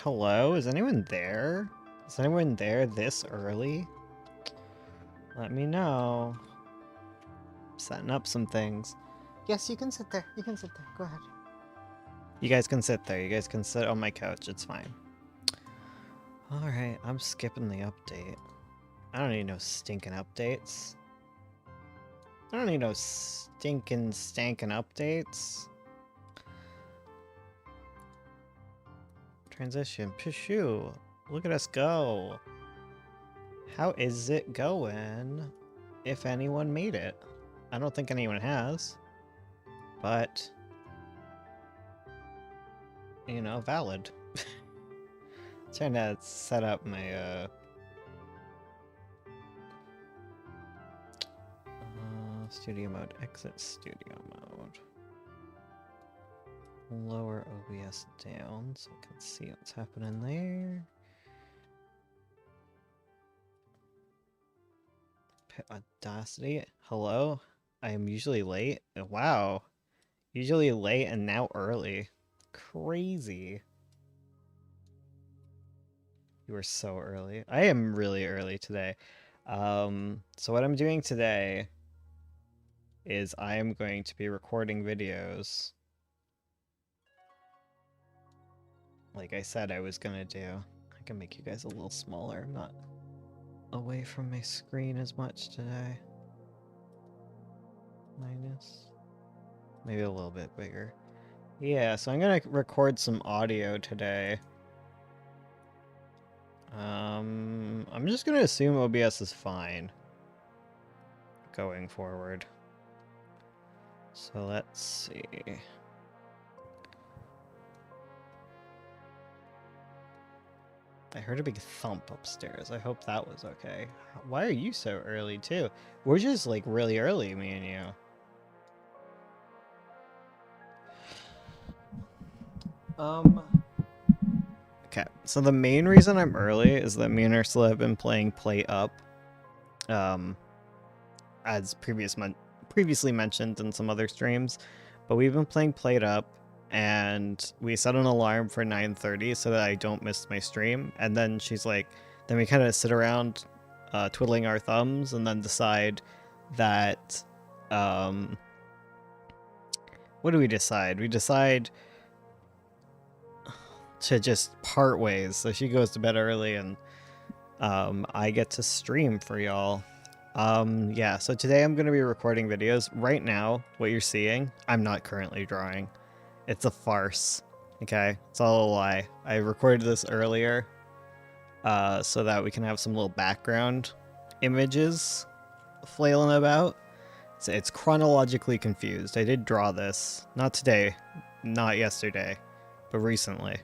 Hello? Is anyone there? Is anyone there this early? Let me know. I'm setting up some things. Yes, you can sit there. You can sit there. Go ahead. You guys can sit there. You guys can sit on my couch. It's fine. Alright, I'm skipping the update. I don't need no stinking updates. I don't need no stankin' updates. Transition. Pshoo. Look at us go. How is it going? If anyone made it. I don't think anyone has. But, you know, valid. Trying to set up my, studio mode. Exit studio mode. Lower OBS down so I can see what's happening there. Pit Audacity. Hello? I am usually late. Wow. Usually late and now early. Crazy. You were so early. I am really early today. So what I'm doing today is I am going to be recording videos. Like I said I was gonna do. I can make you guys a little smaller. I'm not away from my screen as much today. Minus. Maybe a little bit bigger. Yeah, so I'm gonna record some audio today. I'm just gonna assume OBS is fine going forward. So let's see. I heard a big thump upstairs. I hope that was okay. Why are you so early too? We're just like really early, me and you. Okay, so the main reason I'm early is that me and Ursula have been playing Play Up. As previously mentioned in some other streams, but we've been playing Play Up, and we set an alarm for 9:30 so that I don't miss my stream. And then she's like, then we kind of sit around twiddling our thumbs and then decide that, what do we decide? We decide to just part ways. So she goes to bed early and I get to stream for y'all. Yeah, so today I'm going to be recording videos. Right now, what you're seeing, I'm not currently drawing. It's a farce, okay? It's all a lie. I recorded this earlier so that we can have some little background images flailing about. So it's chronologically confused. I did draw this. Not today, not yesterday, but recently.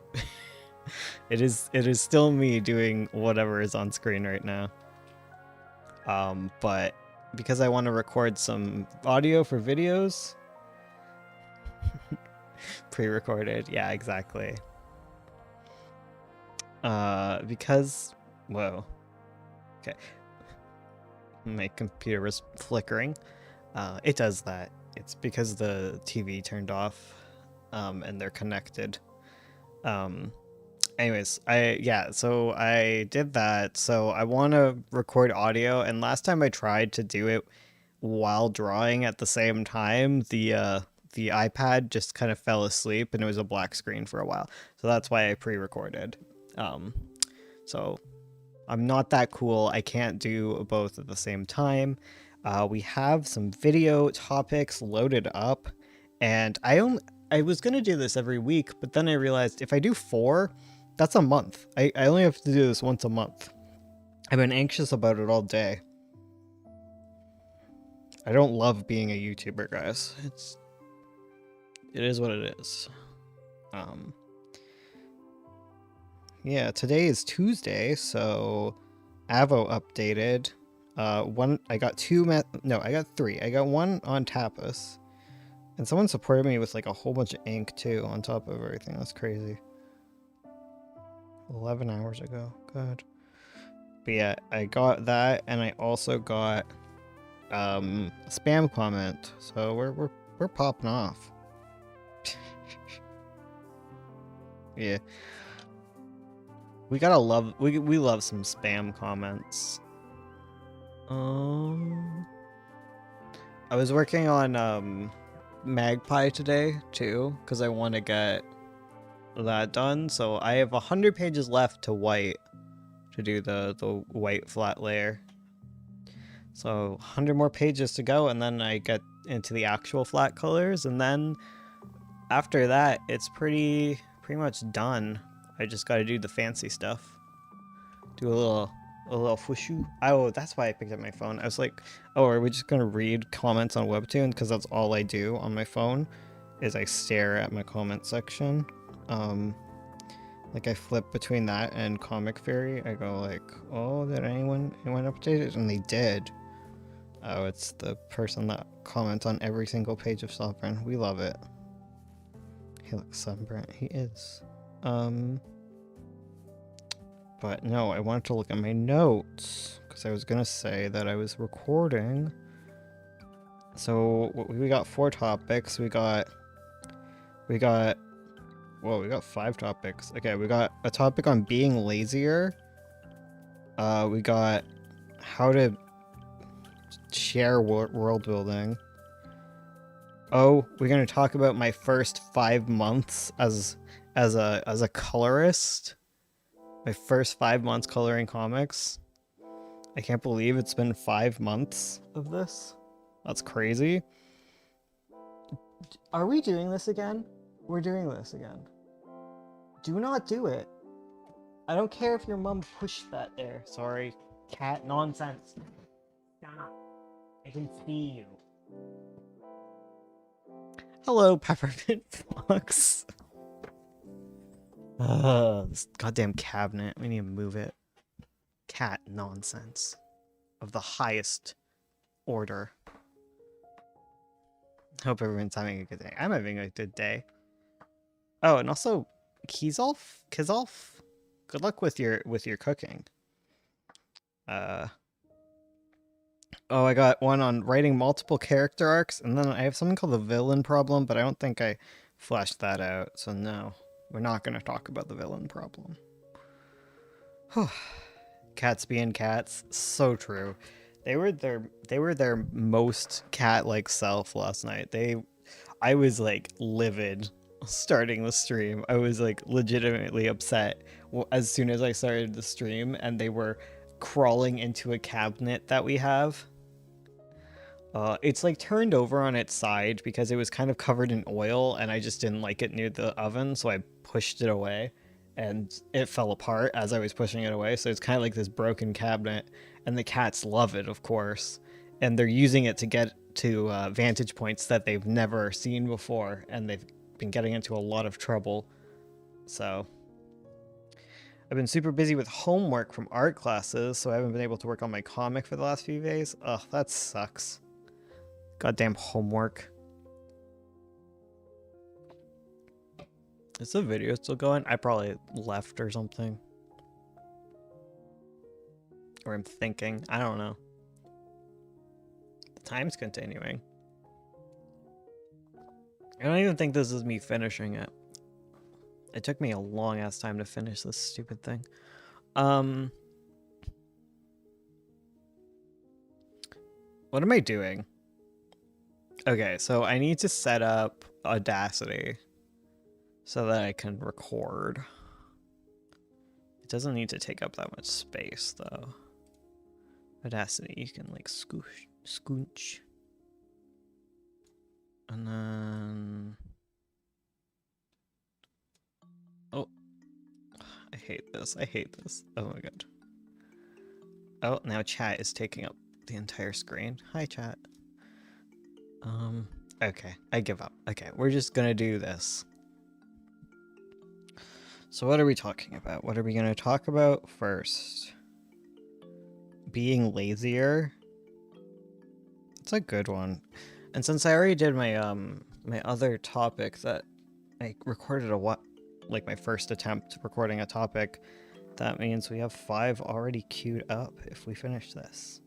It is still me doing whatever is on screen right now. But because I want to record some audio for videos, pre-recorded, yeah, exactly. Because, whoa, okay, my computer was flickering. It does that. It's because the TV turned off, and they're connected. Anyways, so I did that. So I want to record audio, and last time I tried to do it while drawing at the same time, the iPad just kind of fell asleep and it was a black screen for a while. So that's why I pre-recorded. So I'm not that cool. I can't do both at the same time. We have some video topics loaded up, and I was gonna do this every week, but then I realized if I do 4, that's a month. I only have to do this once a month. I've been anxious about it all day. I don't love being a YouTuber, guys. It is what it is. Yeah, today is Tuesday, so Avo updated. I got 3. I got 1 on Tapas. And someone supported me with like a whole bunch of ink too on top of everything. That's crazy. 11 hours ago. God. But yeah, I got that, and I also got a spam comment. So we're popping off. Yeah. We gotta love we love some spam comments. I was working on Magpie today too, because I want to get that done. So I have 100 pages left to white to do the white flat layer. So 100 more pages to go, and then I get into the actual flat colors, and then after that it's pretty much done. I just got to do the fancy stuff. Do a little whooshu. Oh, that's why I picked up my phone. I was like, oh, are we just gonna read comments on Webtoon? Because that's all I do on my phone, is I stare at my comment section. Like I flip between that and Comic Fairy. I go like, oh, did anyone update it? And they did. Oh, it's the person that comments on every single page of Sovereign. We love it. He looks sunburnt. He is. But no, I wanted to look at my notes because I was gonna say that I was recording. So we got 4 topics. We got 5 topics. Okay, we got a topic on being lazier. We got how to share world building. Oh, we're gonna talk about my first 5 months as a colorist. My first 5 months coloring comics. I can't believe it's been 5 months of this. That's crazy. Are we doing this again? We're doing this again. Do not do it. I don't care if your mom pushed that there. Sorry. Cat nonsense. Stop. I can see you. Hello, Peppermint Fox. This goddamn cabinet. We need to move it. Cat nonsense. Of the highest order. Hope everyone's having a good day. I'm having a good day. Oh, and also, Kizolf? Good luck with your cooking. Oh, I got one on writing multiple character arcs, and then I have something called the villain problem, but I don't think I fleshed that out, so no. We're not going to talk about the villain problem. Cats being cats, so true. They were their most cat-like self last night. I was like livid starting the stream. I was like legitimately upset as soon as I started the stream, and they were crawling into a cabinet that we have. It's like turned over on its side because it was kind of covered in oil, and I just didn't like it near the oven, so I pushed it away, and it fell apart as I was pushing it away. So it's kind of like this broken cabinet, and the cats love it, of course, and they're using it to get to vantage points that they've never seen before, and they've been getting into a lot of trouble. So I've been super busy with homework from art classes, so I haven't been able to work on my comic for the last few days. Ugh, that sucks. Goddamn homework. Is the video still going? I probably left or something. Or I'm thinking. I don't know. The time's continuing. I don't even think this is me finishing it. It took me a long ass time to finish this stupid thing. What am I doing? Okay, so I need to set up Audacity so that I can record. It doesn't need to take up that much space though. Audacity, you can like scooch. And then... Oh. I hate this. Oh my god. Oh, now chat is taking up the entire screen. Hi, chat. Okay, I give up. Okay, we're just gonna do this. So what are we talking about? What are we gonna talk about first? Being lazier? It's a good one. And since I already did my my other topic that I recorded like my first attempt recording a topic, that means we have 5 already queued up if we finish this.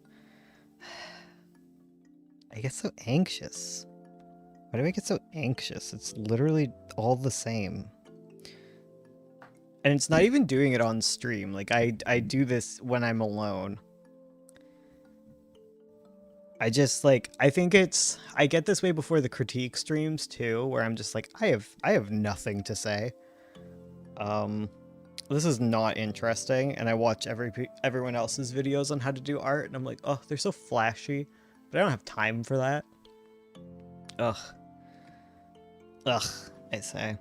I get so anxious. Why do I get so anxious? It's literally all the same. And it's not even doing it on stream. Like I do this when I'm alone. I just like I think it's I get this way before the critique streams too, where I'm just like I have nothing to say. This is not interesting, and I watch everyone else's videos on how to do art, and I'm like, oh, they're so flashy, but I don't have time for that. Ugh. Ugh, I say.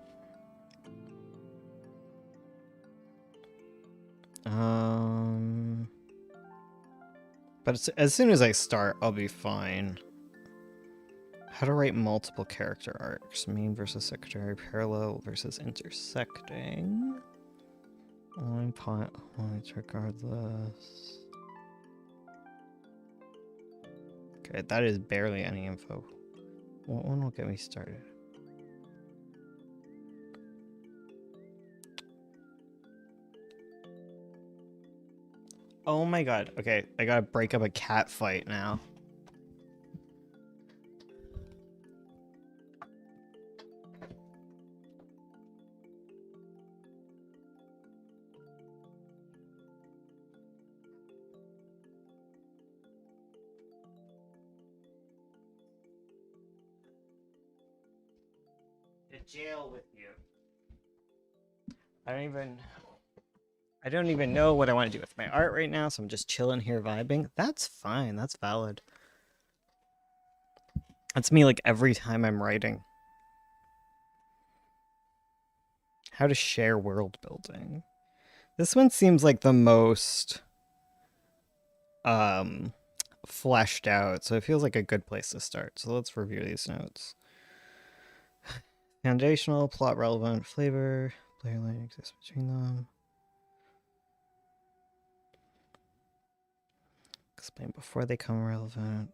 But as soon as I start, I'll be fine. How to write multiple character arcs. Main versus secondary, parallel versus intersecting. Line points regardless. Okay, that is barely any info. What one will get me started? Oh my god. Okay, I gotta break up a cat fight now. To jail with you. I don't even know what I want to do with my art right now, so I'm just chilling here vibing. That's fine. That's valid. That's me like every time I'm writing. How to share world building. This one seems like the most fleshed out, so it feels like a good place to start. So let's review these notes. Foundational, plot relevant, flavor, player line exists between them. Explain before they become relevant.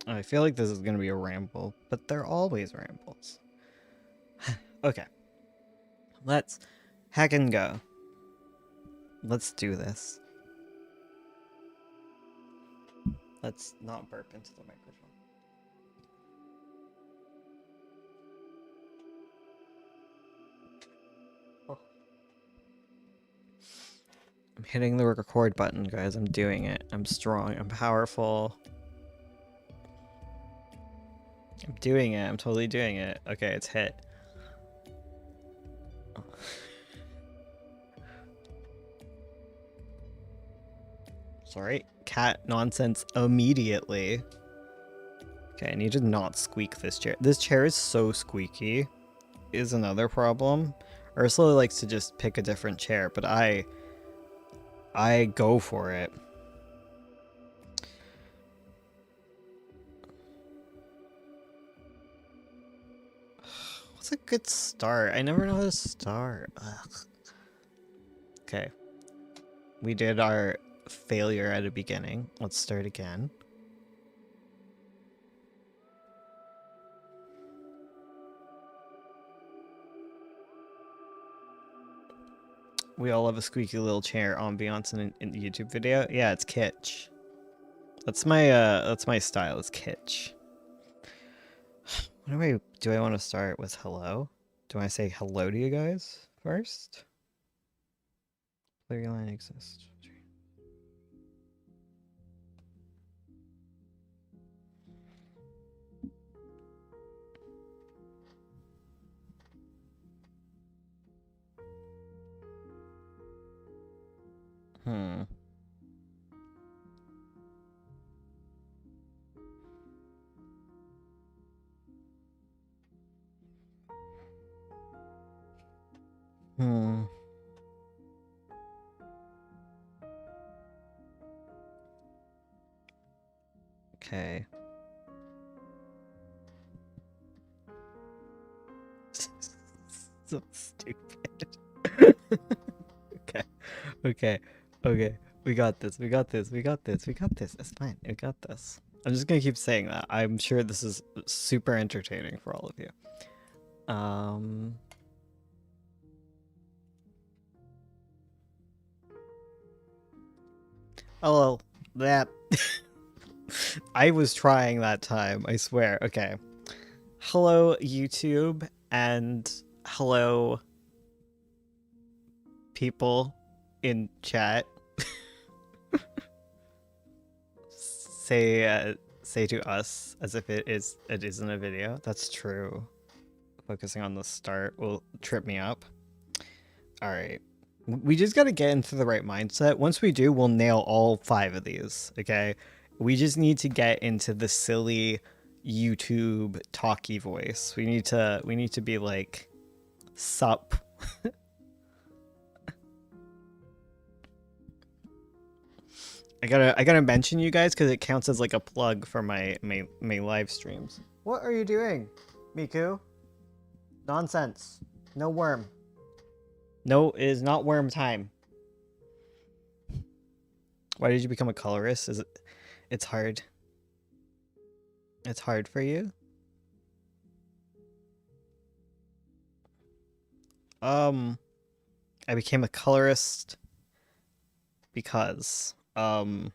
I feel like this is going to be a ramble, but they're always rambles. Okay. Let's hack and go. Let's do this. Let's not burp into the microphone. Oh. I'm hitting the record button, guys. I'm doing it. I'm strong. I'm powerful. I'm doing it. I'm totally doing it. Okay, it's hit. Sorry. Cat nonsense immediately. Okay, I need to not squeak this chair. This chair is so squeaky. Is another problem. Ursula likes to just pick a different chair, but I go for it. What's a good start? I never know how to start. Ugh. Okay. We did our failure at the beginning. Let's start again. We all have a squeaky little chair ambiance in the YouTube video. Yeah, it's kitsch. That's my style. It's kitsch. Do I want to start with hello? Do I say hello to you guys first? Player line exists. Okay. So stupid. Okay. We got this. It's fine. We got this. I'm just gonna keep saying that. I'm sure this is super entertaining for all of you. Oh, that. I was trying that time, I swear. Okay. Hello, YouTube, and hello, people in chat. Say to us as if it isn't a video. That's true. Focusing on the start will trip me up. All right. We just got to get into the right mindset. Once we do, we'll nail all 5 of these, okay? We just need to get into the silly YouTube talky voice. We need to be like sup. I gotta mention you guys because it counts as like a plug for my live streams. What are you doing, Miku? Nonsense. No worm. No, it is not worm time. Why did you become a colorist? It's hard. It's hard for you? I became a colorist because okay,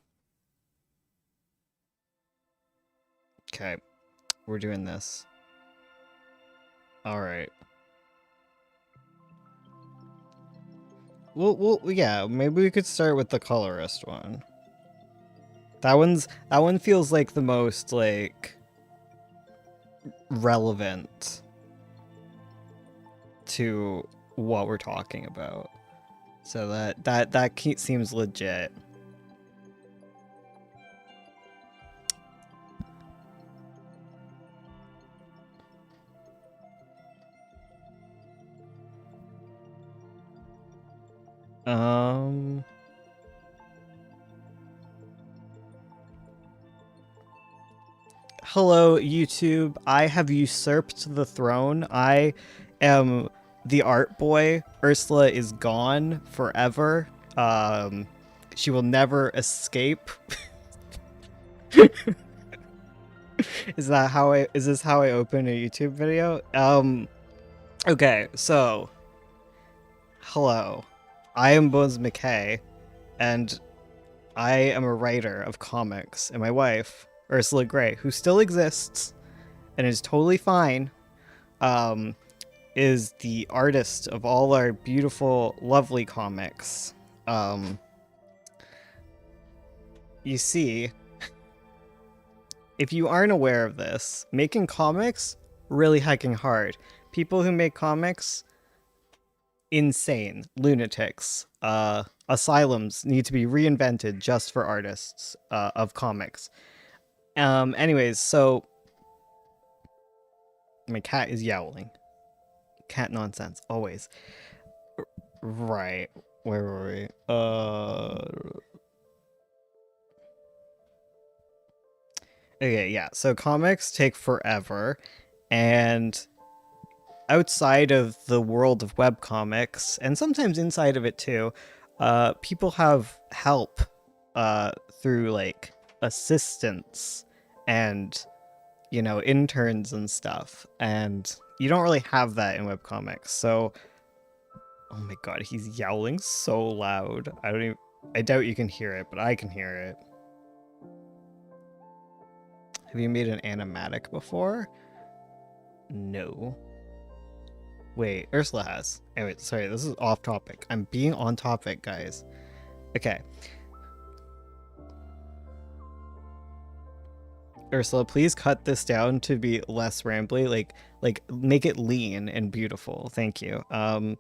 we're doing this. All right. Well, yeah, maybe we could start with the colorist one. That one feels like the most like relevant to what we're talking about. So that seems legit. Hello, YouTube. I have usurped the throne. I am the art boy. Ursula is gone forever. She will never escape. Is this how I open a YouTube video? Okay, so hello. I am Bones McKay, and I am a writer of comics, and my wife, Ursula Gray, who still exists and is totally fine, is the artist of all our beautiful, lovely comics. You see, if you aren't aware of this, making comics, really hecking hard. People who make comics, insane. Lunatics. Asylums need to be reinvented just for artists of comics. Anyways, so my cat is yowling. Cat nonsense, always. Right. Where were we? Okay, yeah. So comics take forever, and outside of the world of webcomics, and sometimes inside of it too, people have help through like assistants and interns and stuff, and you don't really have that in webcomics. So oh my god, he's yowling so loud. I doubt you can hear it, but I can hear it. Have you made an animatic before? No. Wait, Ursula has. Anyway, sorry, this is off topic. I'm being on topic, guys. Okay. Ursula, please cut this down to be less rambly. Like make it lean and beautiful. Thank you. But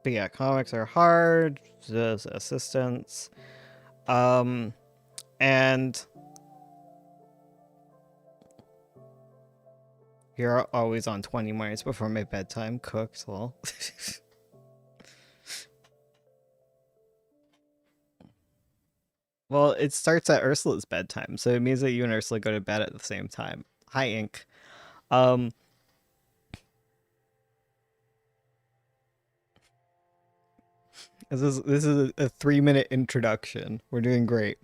yeah, comics are hard. There's assistants. And you're always on 20 minutes before my bedtime. Cooked. Well. Well, it starts at Ursula's bedtime, so it means that you and Ursula go to bed at the same time. Hi, Ink. This is a 3-minute introduction. We're doing great.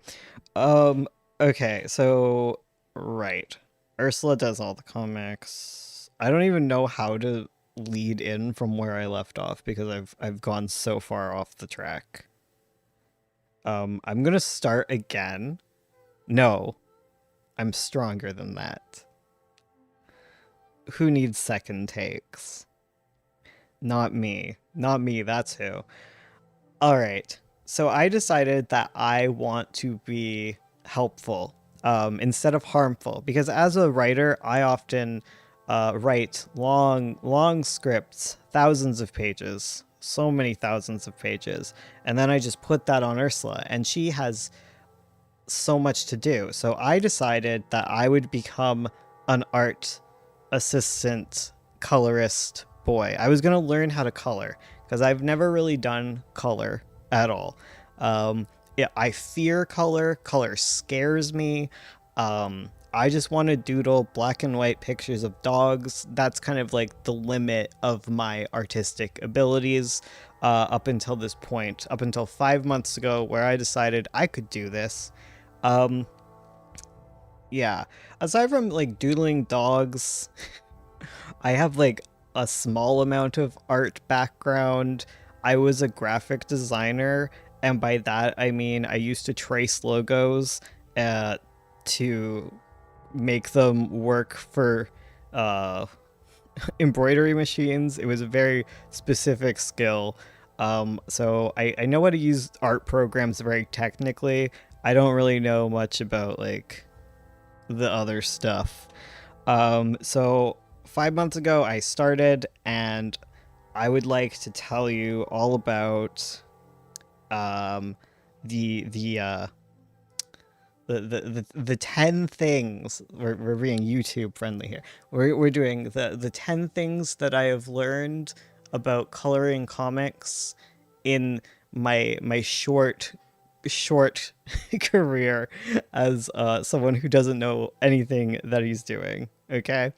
Okay, so right. Ursula does all the comics. I don't even know how to lead in from where I left off because I've gone so far off the track. I'm gonna start again. No, I'm stronger than that. Who needs second takes? Not me. Not me, that's who. Alright, so I decided that I want to be helpful instead of harmful, because as a writer, I often write long scripts, thousands of pages, so many thousands of pages, and then I just put that on Ursula, and she has so much to do. So I decided that I would become an art assistant colorist boy. I was going to learn how to color because I've never really done color at all. Yeah, I fear color. Color scares me. I just want to doodle black and white pictures of dogs. That's kind of like the limit of my artistic abilities up until this point, up until 5 months ago, where I decided I could do this. Yeah, aside from like doodling dogs, I have like a small amount of art background. I was a graphic designer, and by that I mean I used to trace logos to make them work for uh, embroidery machines. It was a very specific skill. So I know how to use art programs very technically. I don't really know much about like the other stuff. So 5 months ago I started, and I would like to tell you all about the the 10 things. We're being YouTube friendly here. We're doing the 10 things that I have learned about coloring comics in my short career as someone who doesn't know anything that he's doing. Okay.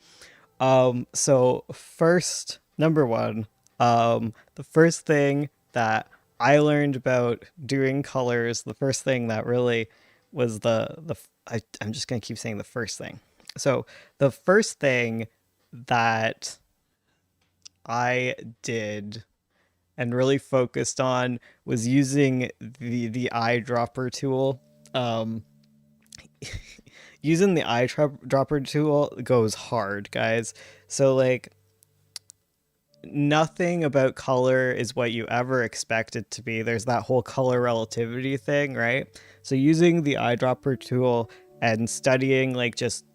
So first, number one, the first thing that I learned about doing colors, the first thing that really was I'm just gonna keep saying the first thing. So the first thing that I did and really focused on was using the eyedropper tool. Using the eyedropper tool goes hard, guys. So like nothing about color is what you ever expect it to be. There's that whole color relativity thing, right? So using the eyedropper tool and studying like just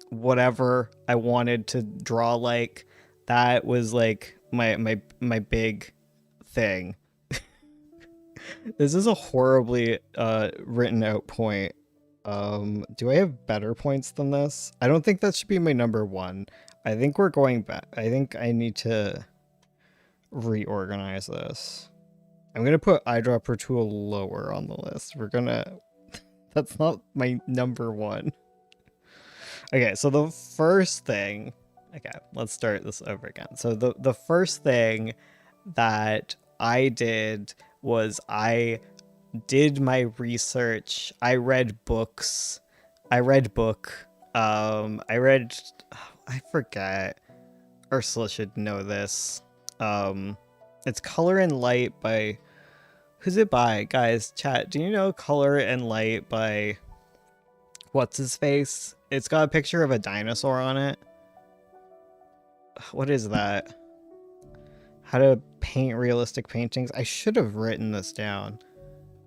whatever I wanted to draw, like that was like my big thing. This is a horribly written out point. Do I have better points than this? I don't think that should be my number one. I think we're going back. I think I need to reorganize this. I'm gonna put eyedropper tool lower on the list. That's not my number one. Okay, so the first thing, okay, let's start this over again. So the first thing that I did was I did my research. I read books. I forget. Ursula should know this. It's Color and Light by, who's it by? Guys, chat, do you know Color and Light by what's his face? It's got a picture of a dinosaur on it. What is that? How to paint realistic paintings. I should have written this down.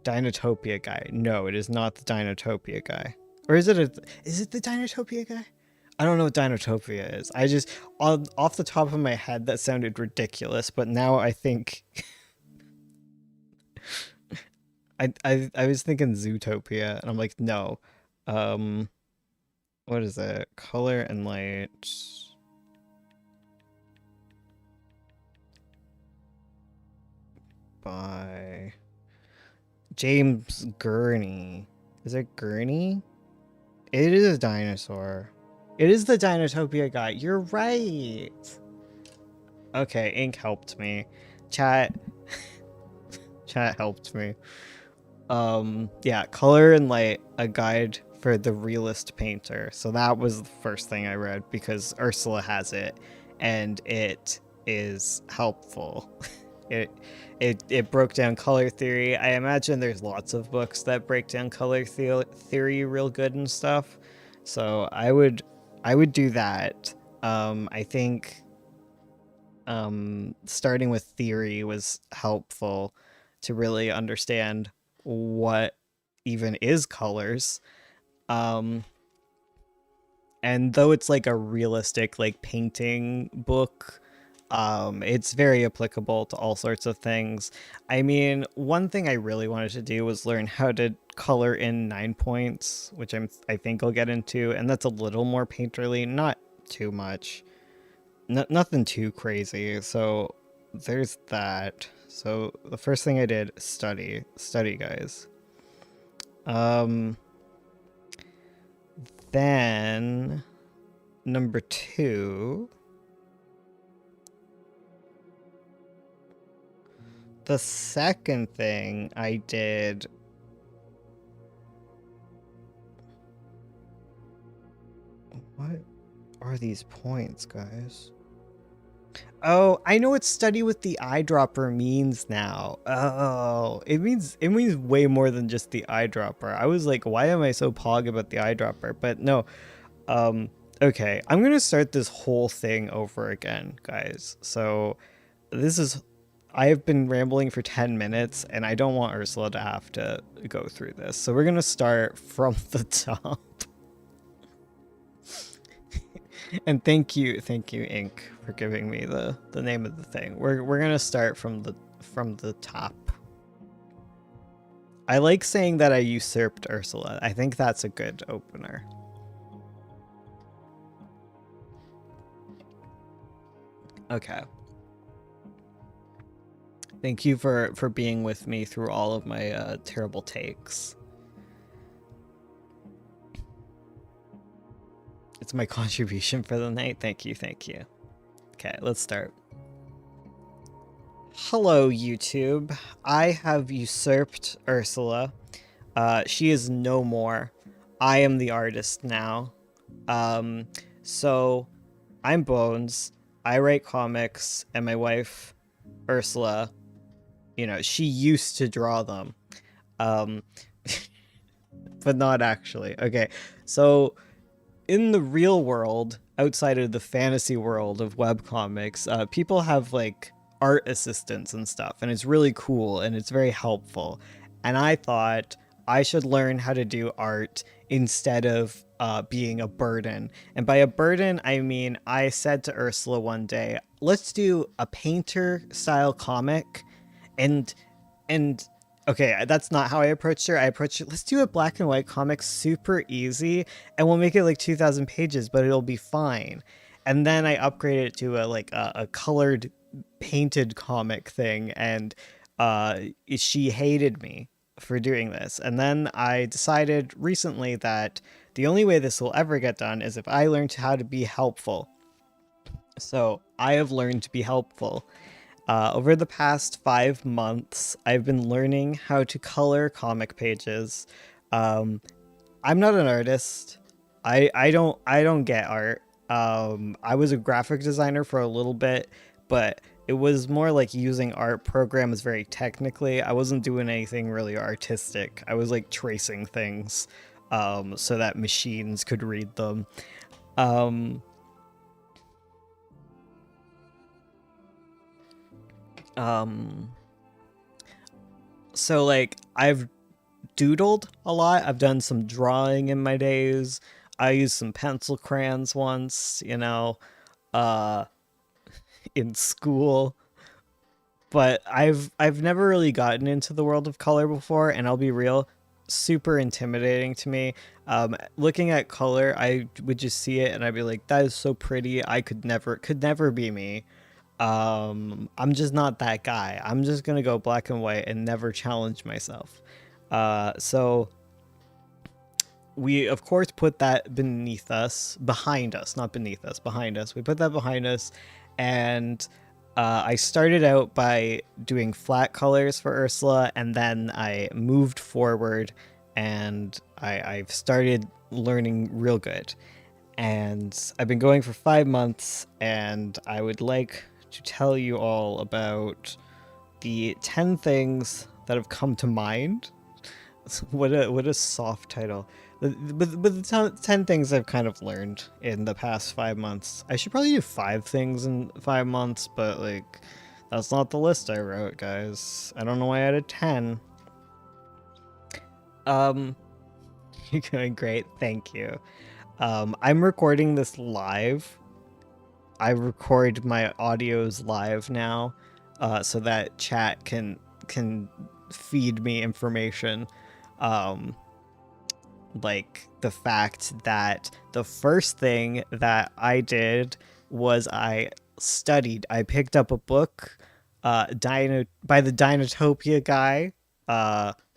Dinotopia guy. No, it is not the Dinotopia guy. Or is it the Dinotopia guy? I don't know what Dinotopia is. I just, off the top of my head, that sounded ridiculous, but now I think I was thinking Zootopia, and I'm like, no. What is it? Color and Light. By James Gurney. Is it Gurney? It is a dinosaur. It is the Dinotopia guy. You're right. Okay, ink helped me. Chat helped me. Yeah, Color and Light, a guide for the realist painter. So that was the first thing I read because Ursula has it, and it is helpful. it it broke down color theory. I imagine there's lots of books that break down color theory real good and stuff. So I would do that. I think starting with theory was helpful to really understand what even is colors. Um, and though it's like a realistic like painting book, it's very applicable to all sorts of things. I mean, one thing I really wanted to do was learn how to color in 9 points, which I think I'll get into, and that's a little more painterly, not too much. Nothing too crazy. So there's that. So the first thing I did, study, guys. Um, then number 2, the second thing I did. What are these points, guys? Oh, I know what study with the eyedropper means now. Oh, it means way more than just the eyedropper. I was like, why am I so pog about the eyedropper? But no. Um, okay, I'm gonna start this whole thing over again, guys. So this is I have been rambling for 10 minutes and I don't want Ursula to have to go through this. So we're gonna start from the top. And thank you, Ink, for giving me the name of the thing. We're gonna start from the top. I like saying that I usurped Ursula. I think that's a good opener. Okay. Thank you for being with me through all of my terrible takes. It's my contribution for the night. Thank you, thank you. Okay, let's start. Hello, YouTube. I have usurped Ursula. She is no more. I am the artist now. So I'm Bones. I write comics, and my wife, Ursula, she used to draw them. But not actually. Okay, so in the real world, outside of the fantasy world of webcomics, people have like art assistants and stuff, and it's really cool and it's very helpful. And I thought I should learn how to do art instead of being a burden. And by a burden, I mean I said to Ursula one day, let's do a painter style comic. And okay, that's not how I approached her. I approached it, let's do a black and white comic, super easy, and we'll make it like 2,000 pages, but it'll be fine. And then I upgraded it to a colored painted comic thing, and she hated me for doing this. And then I decided recently that the only way this will ever get done is if I learned how to be helpful. So I have learned to be helpful. Over the past 5 months, I've been learning how to color comic pages. I'm not an artist. I don't get art. I was a graphic designer for a little bit, but it was more like using art programs very technically. I wasn't doing anything really artistic. I was like tracing things so that machines could read them. Um, um, so like I've doodled a lot. I've done some drawing in my days. I used some pencil crayons once, uh, in school. But I've never really gotten into the world of color before, and I'll be real, super intimidating to me. Looking at color, I would just see it and I'd be like, that is so pretty. I could never be me. I'm just not that guy. I'm just gonna go black and white and never challenge myself. So we of course put that behind us, not beneath us, behind us. We put that behind us, and I started out by doing flat colors for Ursula, and then I moved forward and I've started learning real good. And I've been going for 5 months, and I would like to tell you all about the 10 things that have come to mind. What a soft title. But the 10 things I've kind of learned in the past 5 months. I should probably do 5 things in 5 months, but like that's not the list I wrote, guys. I don't know why I added 10. Um, you're doing great, thank you. I'm recording this live. I record my audios live now, so that chat can feed me information. Um, like the fact that the first thing that I did was I studied. I picked up a book, by the Dinotopia guy.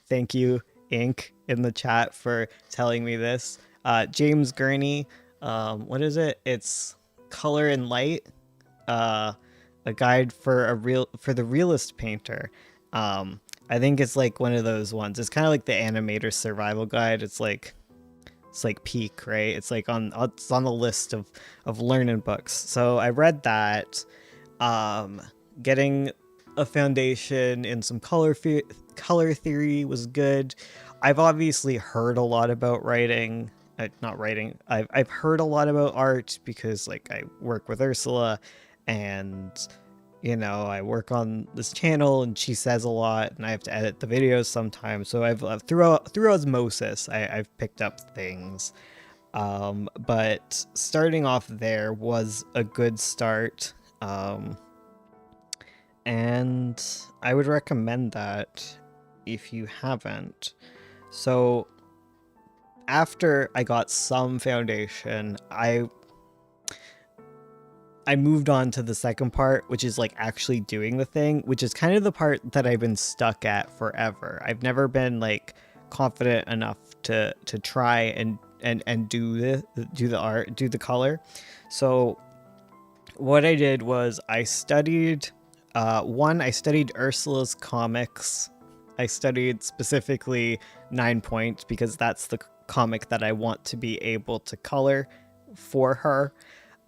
Thank you, Inc. in the chat for telling me this. James Gurney. What is it? It's Color and Light. Uh, a guide for the realist painter. I think it's like one of those ones. It's kind of like the animator survival guide. It's like peak, right? It's on the list of learning books. So I read that. Getting a foundation in some color theory was good. I've obviously heard a lot about writing. Not writing. I've heard a lot about art because like I work with Ursula, and I work on this channel, and she says a lot, and I have to edit the videos sometimes. So I've through osmosis, I've picked up things. But starting off there was a good start. And I would recommend that if you haven't. So after I got some foundation, I moved on to the second part, which is like actually doing the thing, which is kind of the part that I've been stuck at forever. I've never been like confident enough to try and do the art, do the color. So what I did was I studied I studied Ursula's comics. I studied specifically 9 Point because that's the comic that I want to be able to color for her.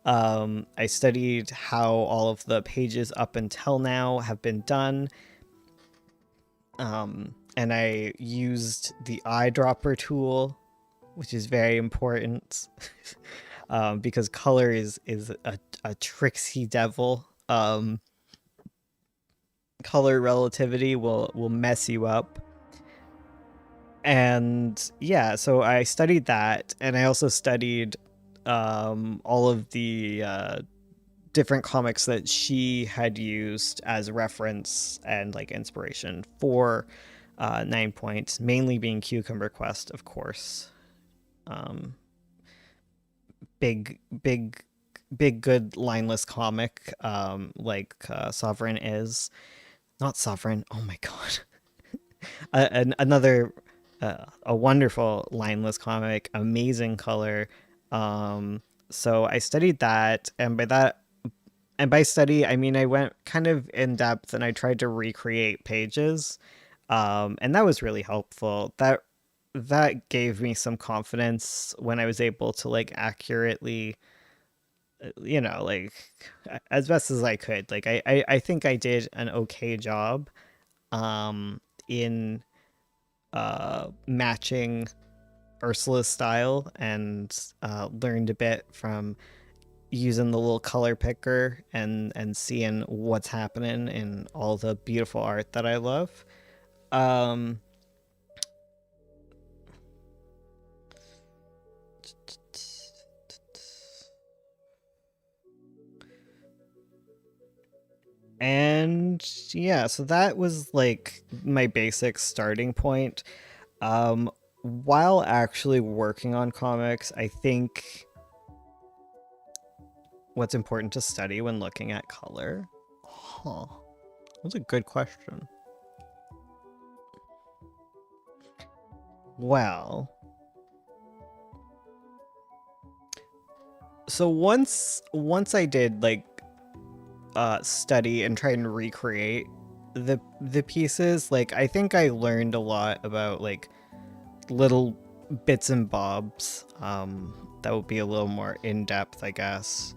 I studied how all of the pages up until now have been done. And I used the eyedropper tool, which is very important. Because color is a tricksy devil. Color relativity will mess you up. And yeah, so I studied that, and I also studied all of the different comics that she had used as reference and like inspiration for 9 Points, mainly being Cucumber Quest, of course. Big good lineless comic, like Sovereign is. Not Sovereign, oh my god. Another a wonderful lineless comic, amazing color. So I studied that, and by study I mean I went kind of in depth and I tried to recreate pages. And that was really helpful. That gave me some confidence when I was able to like accurately, like as best as I could. Like I think I did an okay job in matching Ursula's style, and learned a bit from using the little color picker and seeing what's happening in all the beautiful art that I love. Um, and yeah, so that was like my basic starting point. While actually working on comics, I think what's important to study when looking at color? Huh. That's a good question. Well, so once I did like study and try and recreate the pieces, like I think I learned a lot about like little bits and bobs that would be a little more in depth, I guess.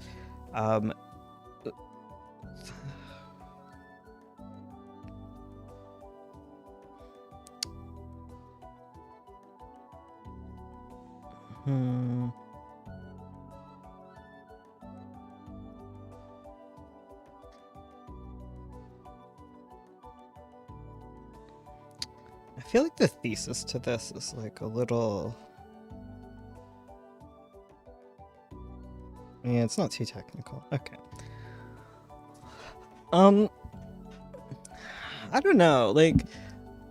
Um, hmm. I feel like the thesis to this is like a little. Yeah, it's not too technical. Okay. Um, I don't know. Like,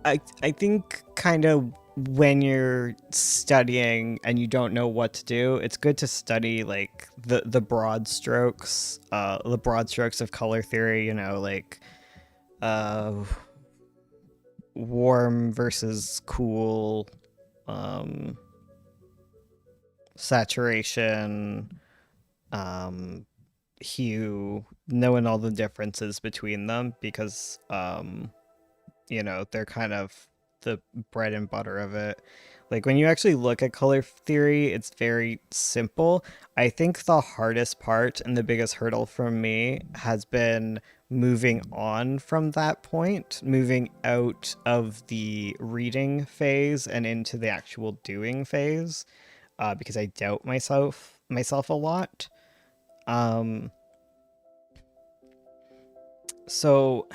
I think kind of when you're studying and you don't know what to do, it's good to study like the broad strokes of color theory. You know, like uh, warm versus cool, um, saturation, um, hue, knowing all the differences between them because you know, they're kind of the bread and butter of it. Like when you actually look at color theory, it's very simple. I think the hardest part and the biggest hurdle for me has been moving on from that point, moving out of the reading phase and into the actual doing phase, because I doubt myself a lot. Um, so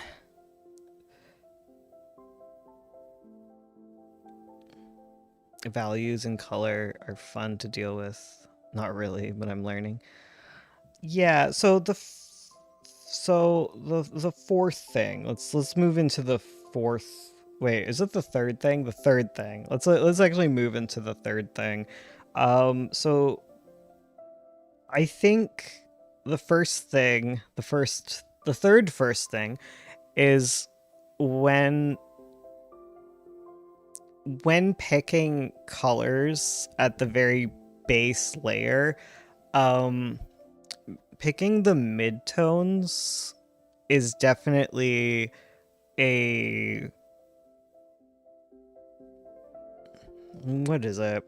values and color are fun to deal with. Not really, but I'm learning. Yeah, so the fourth thing. Let's move into the fourth. Wait, is it the third thing? The third thing. Let's actually move into the third thing. So I think the third first thing is when picking colors at the very base layer, um picking the midtones is definitely a what is it?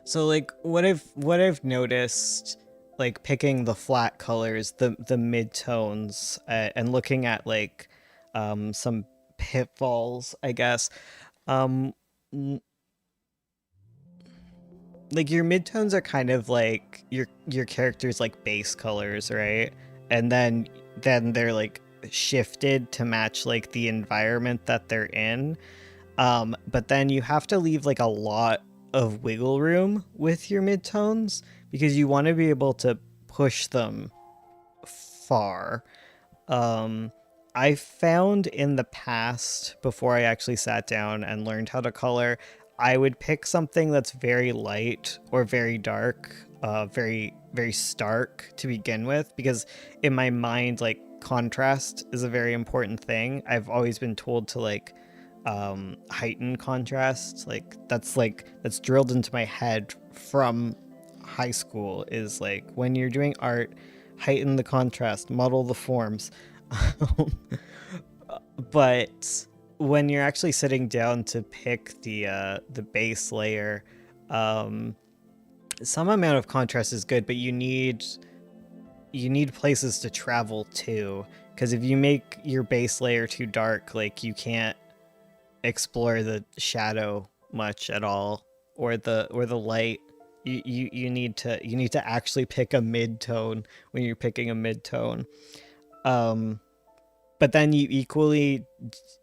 So like what I've noticed, like picking the flat colors, the midtones, and looking at like some pitfalls, I guess. Um like your midtones are kind of like your character's like base colors, right? And then they're like shifted to match like the environment that they're in. But then you have to leave like a lot of wiggle room with your midtones because you want to be able to push them far. Um, I found in the past, before I actually sat down and learned how to color, I would pick something that's very light or very dark, very stark to begin with, because in my mind, like contrast is a very important thing. I've always been told to heighten contrast. That's drilled into my head from high school is like when you're doing art, heighten the contrast, model the forms. But when you're actually sitting down to pick the base layer, um, some amount of contrast is good, but you need places to travel to. Because if you make your base layer too dark, like you can't explore the shadow much at all, or the light. You need to actually pick a mid tone when you're picking a mid tone. Um, but then you equally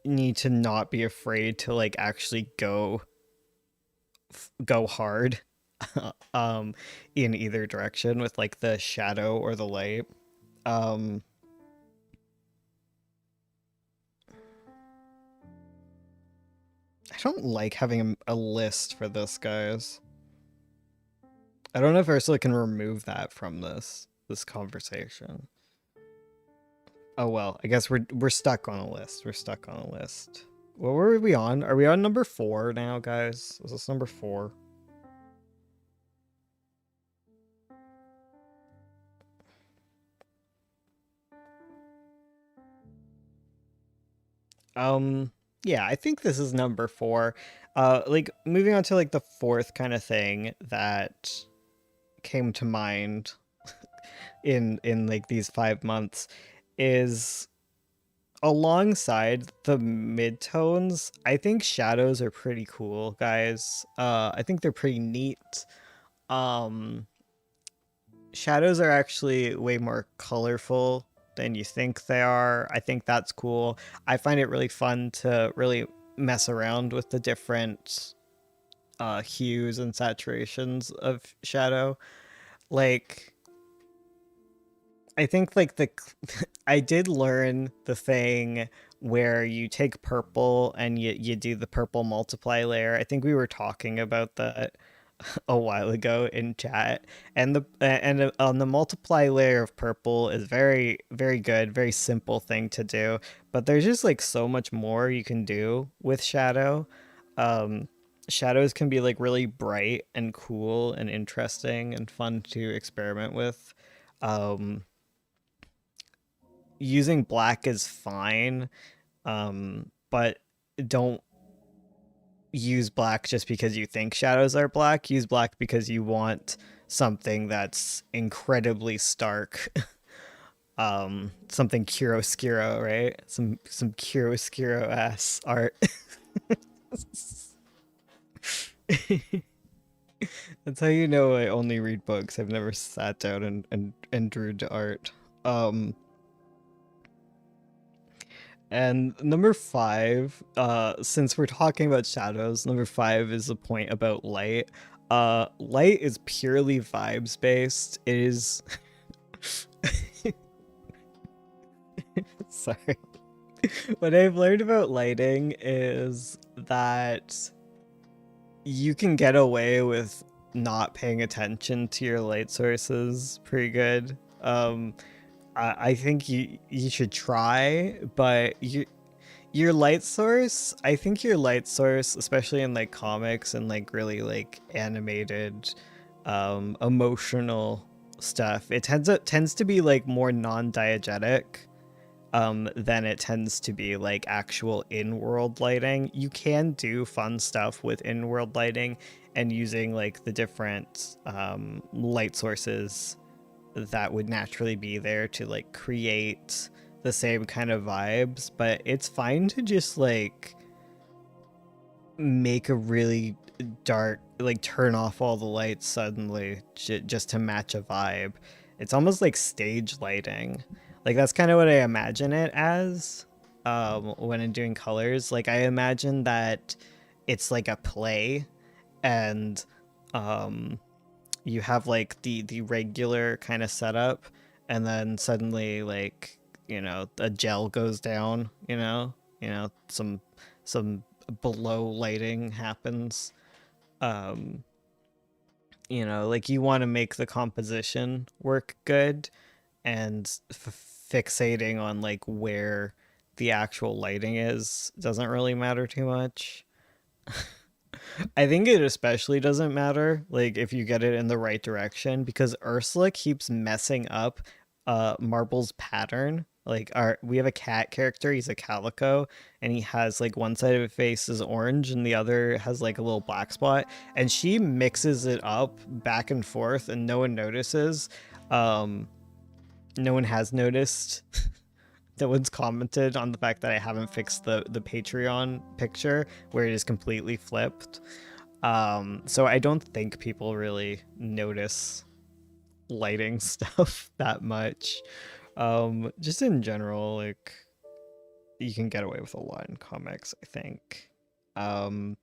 need to not be afraid to like actually go hard um in either direction with like the shadow or the light. um I don't like having a list for this, guys. I don't know if Ursula can remove that from this conversation. Oh well, I guess we're stuck on a list. We're stuck on a list. What were we on? Are we on number 4 now, guys? Is this number 4? Um, Yeah, I think this is number four. Like moving on to like the fourth kind of thing that came to mind in like these 5 months is alongside the midtones. I think shadows are pretty cool, guys. I think they're pretty neat. Um, Shadows are actually way more colorful than you think they are. I think that's cool. I find it really fun to really mess around with the different hues and saturations of shadow. Like, I think like the I did learn the thing where you take purple and you do the purple multiply layer. I think we were talking about that a while ago in chat, and the on the multiply layer of purple is very good, very simple thing to do, but there's just like so much more you can do with shadow. um Shadows can be like really bright and cool and interesting and fun to experiment with. um Using black is fine, but don't use black just because you think shadows are black. Use black because you want something that's incredibly stark. Something chiaroscuro, right? Some chiaroscuro ass art. That's how you know I only read books. I've never sat down and drew to art. Um And number five, since we're talking about shadows, number five is a point about light. Light is purely vibes based. It is sorry. What I've learned about lighting is that you can get away with not paying attention to your light sources pretty good. I think you should try, but your light source, I think your light source, especially in like comics and like really like animated emotional stuff, it tends to be like more non-diegetic than it tends to be like actual in-world lighting. You can do fun stuff with in-world lighting and using like the different light sources that would naturally be there to like create the same kind of vibes, but it's fine to just like make a really dark, like turn off all the lights suddenly just to match a vibe. It's almost like stage lighting. Like that's kind of what I imagine it as when I'm doing colors. Like I imagine that it's like a play, and um you have like the regular kind of setup, and then suddenly like a gel goes down, some below lighting happens. um like you want to make the composition work good, and fixating on like where the actual lighting is doesn't really matter too much. I think it especially doesn't matter like if you get it in the right direction, because Ursula keeps messing up Marble's pattern. Like we have a cat character, he's a calico, and he has like one side of his face is orange and the other has like a little black spot, and she mixes it up back and forth and no one notices. Um no one has noticed. No one's commented on the fact that I haven't fixed the Patreon picture where it is completely flipped. So I don't think people really notice lighting stuff that much. Just in general, like you can get away with a lot in comics, I think. Um,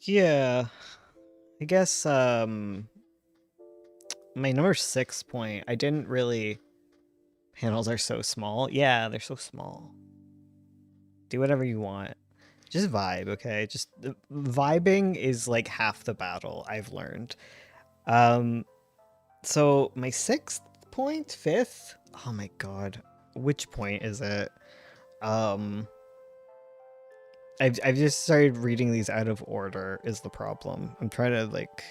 yeah, I guess my number 6 point, I didn't really panels are so small. Yeah, they're so small. Do whatever you want. Just vibe, okay? Just vibing is like half the battle, I've learned. Um so my sixth point, fifth? Oh my god. Which point is it? Um I've just started reading these out of order is the problem. I'm trying to like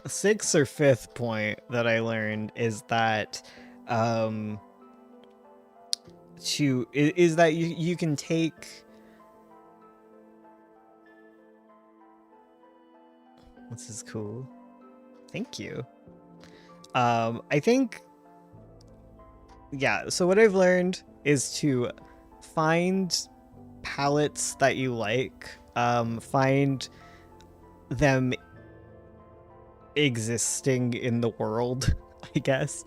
sixth or fifth point that I learned is that um is that you can take, this is cool. Thank you. I think, yeah, so what I've learned is to find palettes that you like, find them existing in the world, I guess.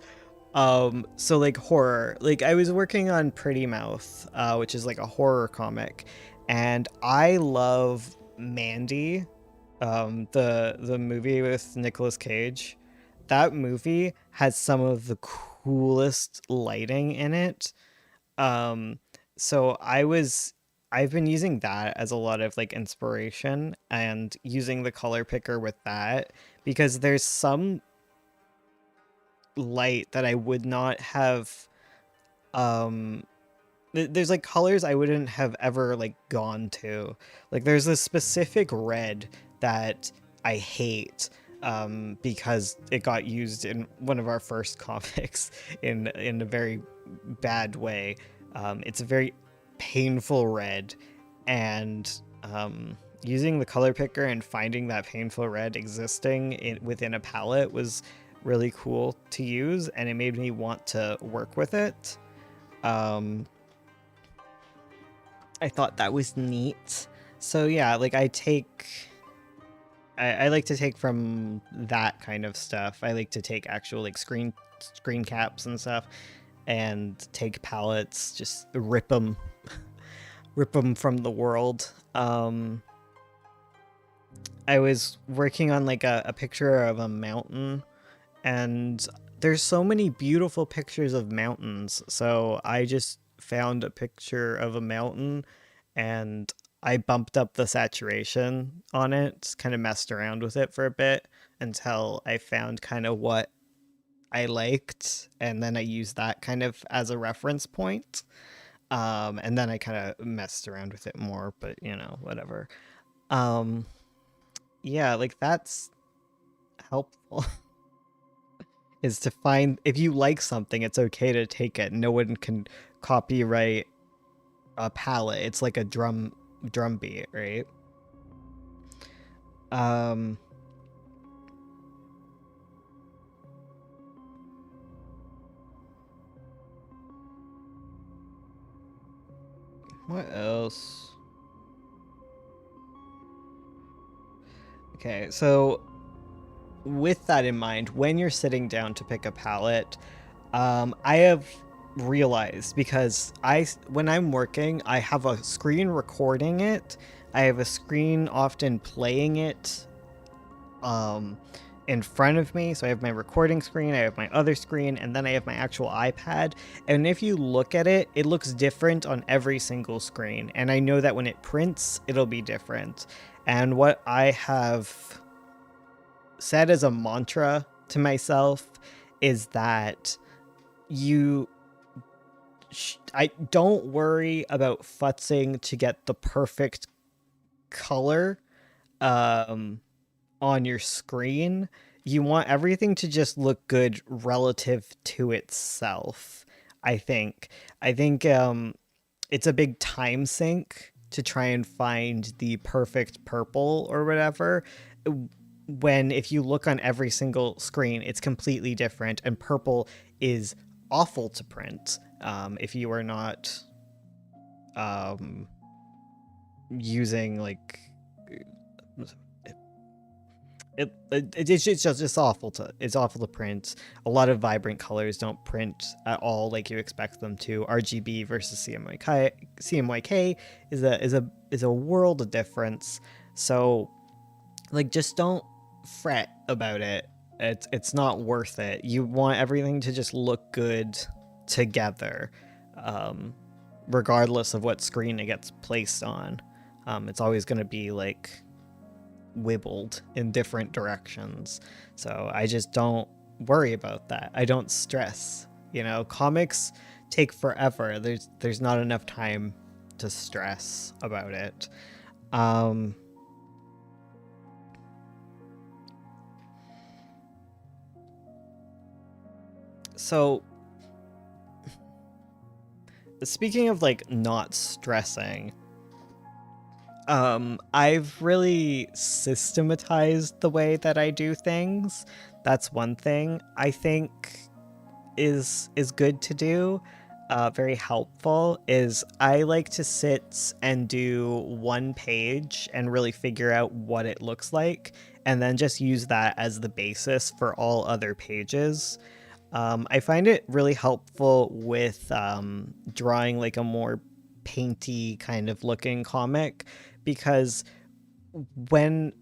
So like horror, like I was working on Pretty Mouth, which is like a horror comic, and I love Mandy, the movie with Nicolas Cage. That movie has some of the coolest lighting in it. Um, so I've been using that as a lot of like inspiration and using the color picker with that, because there's some light that I would not have, um there's like colors I wouldn't have ever like gone to. Like there's a specific red that I hate, because it got used in one of our first comics in a very bad way. It's a very painful red, and using the color picker and finding that painful red existing within a palette was really cool to use, and it made me want to work with it. Um, I thought that was neat. So yeah, like I like to take from that kind of stuff. I like to take actual like screen caps and stuff, and take palettes, just rip them from the world. I was working on like a picture of a mountain, and there's so many beautiful pictures of mountains. So I just found a picture of a mountain, and I bumped up the saturation on it, kind of messed around with it for a bit until I found kind of what I liked, and then I used that kind of as a reference point. And then I kind of messed around with it more, but you know, whatever. Um, yeah, like that's helpful. Is to find, if you like something, it's okay to take it. No one can copyright a palette. It's like a drum beat, right? Um, what else? Okay, so with that in mind, when you're sitting down to pick a palette, I have realized, because when I'm working, I have a screen recording it. I have a screen often playing it, um, in front of me. So I have my recording screen, I have my other screen, and then I have my actual iPad. And if you look at it, it looks different on every single screen. And I know that when it prints, it'll be different. And what I have said as a mantra to myself is that you I don't worry about futzing to get the perfect color, um on your screen. You want everything to just look good relative to itself. I think. I think it's a big time sink to try and find the perfect purple or whatever, when if you look on every single screen, it's completely different, and purple is awful to print, if you are not um, using like it's awful to, it's awful to print. A lot of vibrant colors don't print at all like you expect them to. RGB versus CMYK is a world of difference. So like just don't fret about it. It's not worth it. You want everything to just look good together, um, regardless of what screen it gets placed on. It's always going to be like wibbled in different directions. So I just don't worry about that. I don't stress. You know, comics take forever. There's not enough time to stress about it. Um So speaking of like not stressing, I've really systematized the way that I do things. That's one thing I think is good to do. Very helpful is I like to sit and do one page and really figure out what it looks like, and then just use that as the basis for all other pages. I find it really helpful with drawing like a more painty kind of looking comic, because when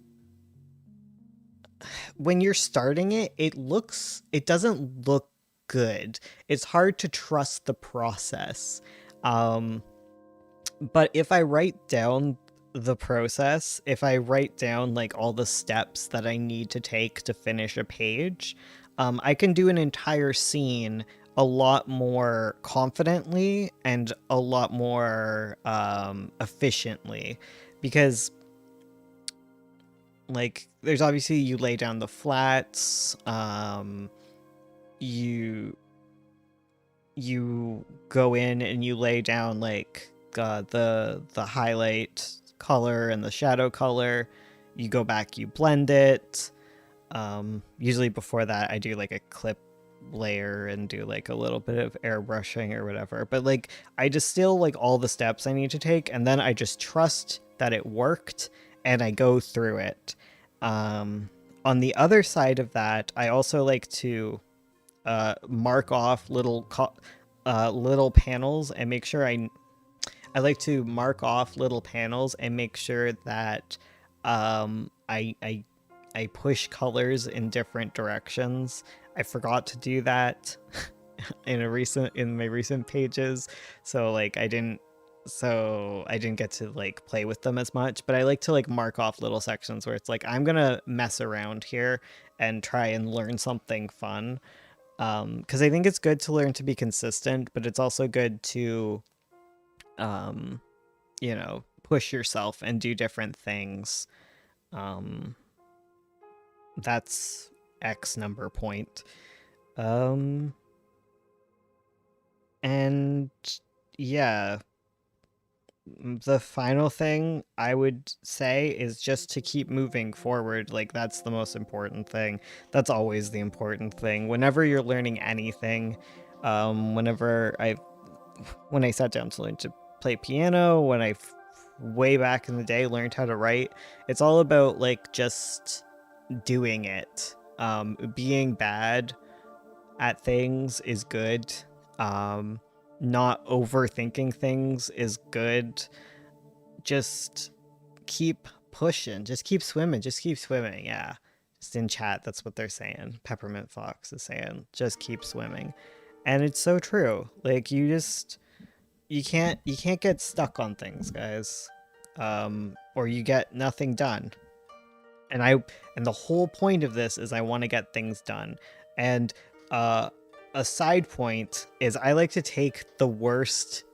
when you're starting it, it doesn't look good. It's hard to trust the process. Um, but if I write down the process, if I write down like all the steps that I need to take to finish a page, I can do an entire scene a lot more confidently and a lot more efficiently, because like there's obviously you lay down the flats, you you go in and you lay down like the highlight color and the shadow color. You go back, you blend it. Usually before that, I do like a clip layer and do like a little bit of airbrushing or whatever. But like I distill like all the steps I need to take, and then I just trust that it worked and I go through it. On the other side of that, I also like to mark off little panels and make sure I like to mark off little panels and make sure that I push colors in different directions. I forgot to do that in my recent pages, so like I didn't get to like play with them as much, but I like to like mark off little sections where it's like I'm gonna mess around here and try and learn something fun. Because I think it's good to learn to be consistent, but it's also good to um, push yourself and do different things. Um, that's X number point. Um, and yeah, the final thing I would say is just to keep moving forward. Like, that's the most important thing. That's always the important thing. Whenever you're learning anything, whenever when I sat down to learn to play piano, way back in the day learned how to write, it's all about like just doing it. Being bad at things is good. Um, Not overthinking things is good. Just keep pushing. Just keep swimming. Just keep swimming. Yeah. Just in chat, that's what they're saying. Peppermint Fox is saying, just keep swimming. And it's so true. Like you can't get stuck on things, guys. Or you get nothing done. And the whole point of this is I want to get things done. And uh a side point is I like to take the worst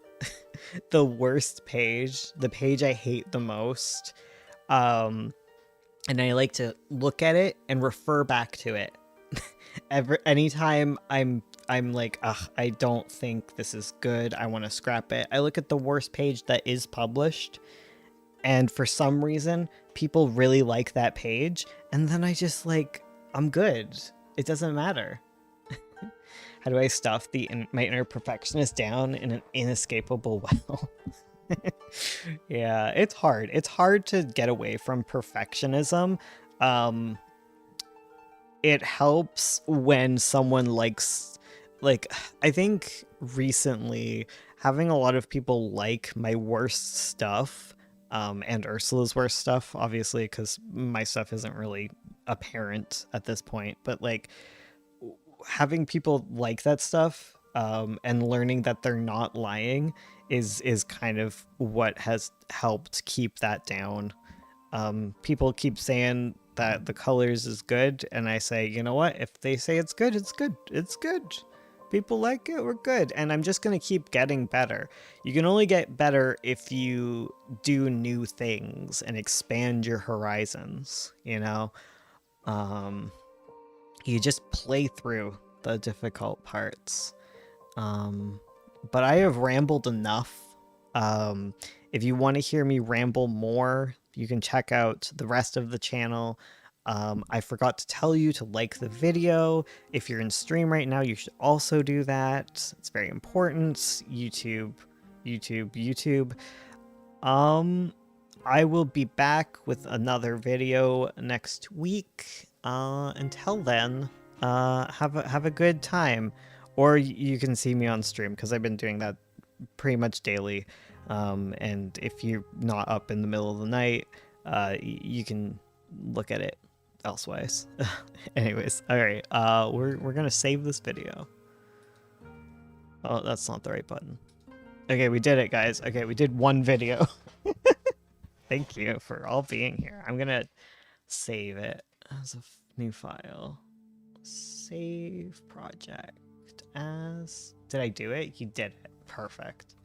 the worst page, the page I hate the most, um and I like to look at it and refer back to it. Anytime I'm like, ugh, I don't think this is good, I want to scrap it, I look at the worst page that is published, and for some reason people really like that page, and then I just like, I'm good. It doesn't matter. How do I stuff my inner perfectionist down in an inescapable well? Yeah, it's hard. It's hard to get away from perfectionism. Um, it helps when someone like I think recently having a lot of people like my worst stuff, and Ursula's worst stuff, obviously, because my stuff isn't really apparent at this point, but like having people like that stuff, and learning that they're not lying is kind of what has helped keep that down. People keep saying that the colors is good, and I say, you know what? If they say it's good, it's good. It's good. People like it, we're good. And I'm just gonna keep getting better. You can only get better if you do new things and expand your horizons, you know? Um, you just play through. the difficult parts. But I have rambled enough. If you want to hear me ramble more, you can check out the rest of the channel. I forgot to tell you to like the video. If you're in stream right now, you should also do that. It's very important. YouTube. I will be back with another video next week. Until then, have a good time. Or you can see me on stream, because I've been doing that pretty much daily. And if you're not up in the middle of the night, you can look at it elsewise. Anyways, all right. We're gonna save this video. Oh, that's not the right button. Okay, we did it, guys. Okay, we did one video. Thank you for all being here. I'm gonna save it as a new file. Save project as. Did I do it? You did it. Perfect.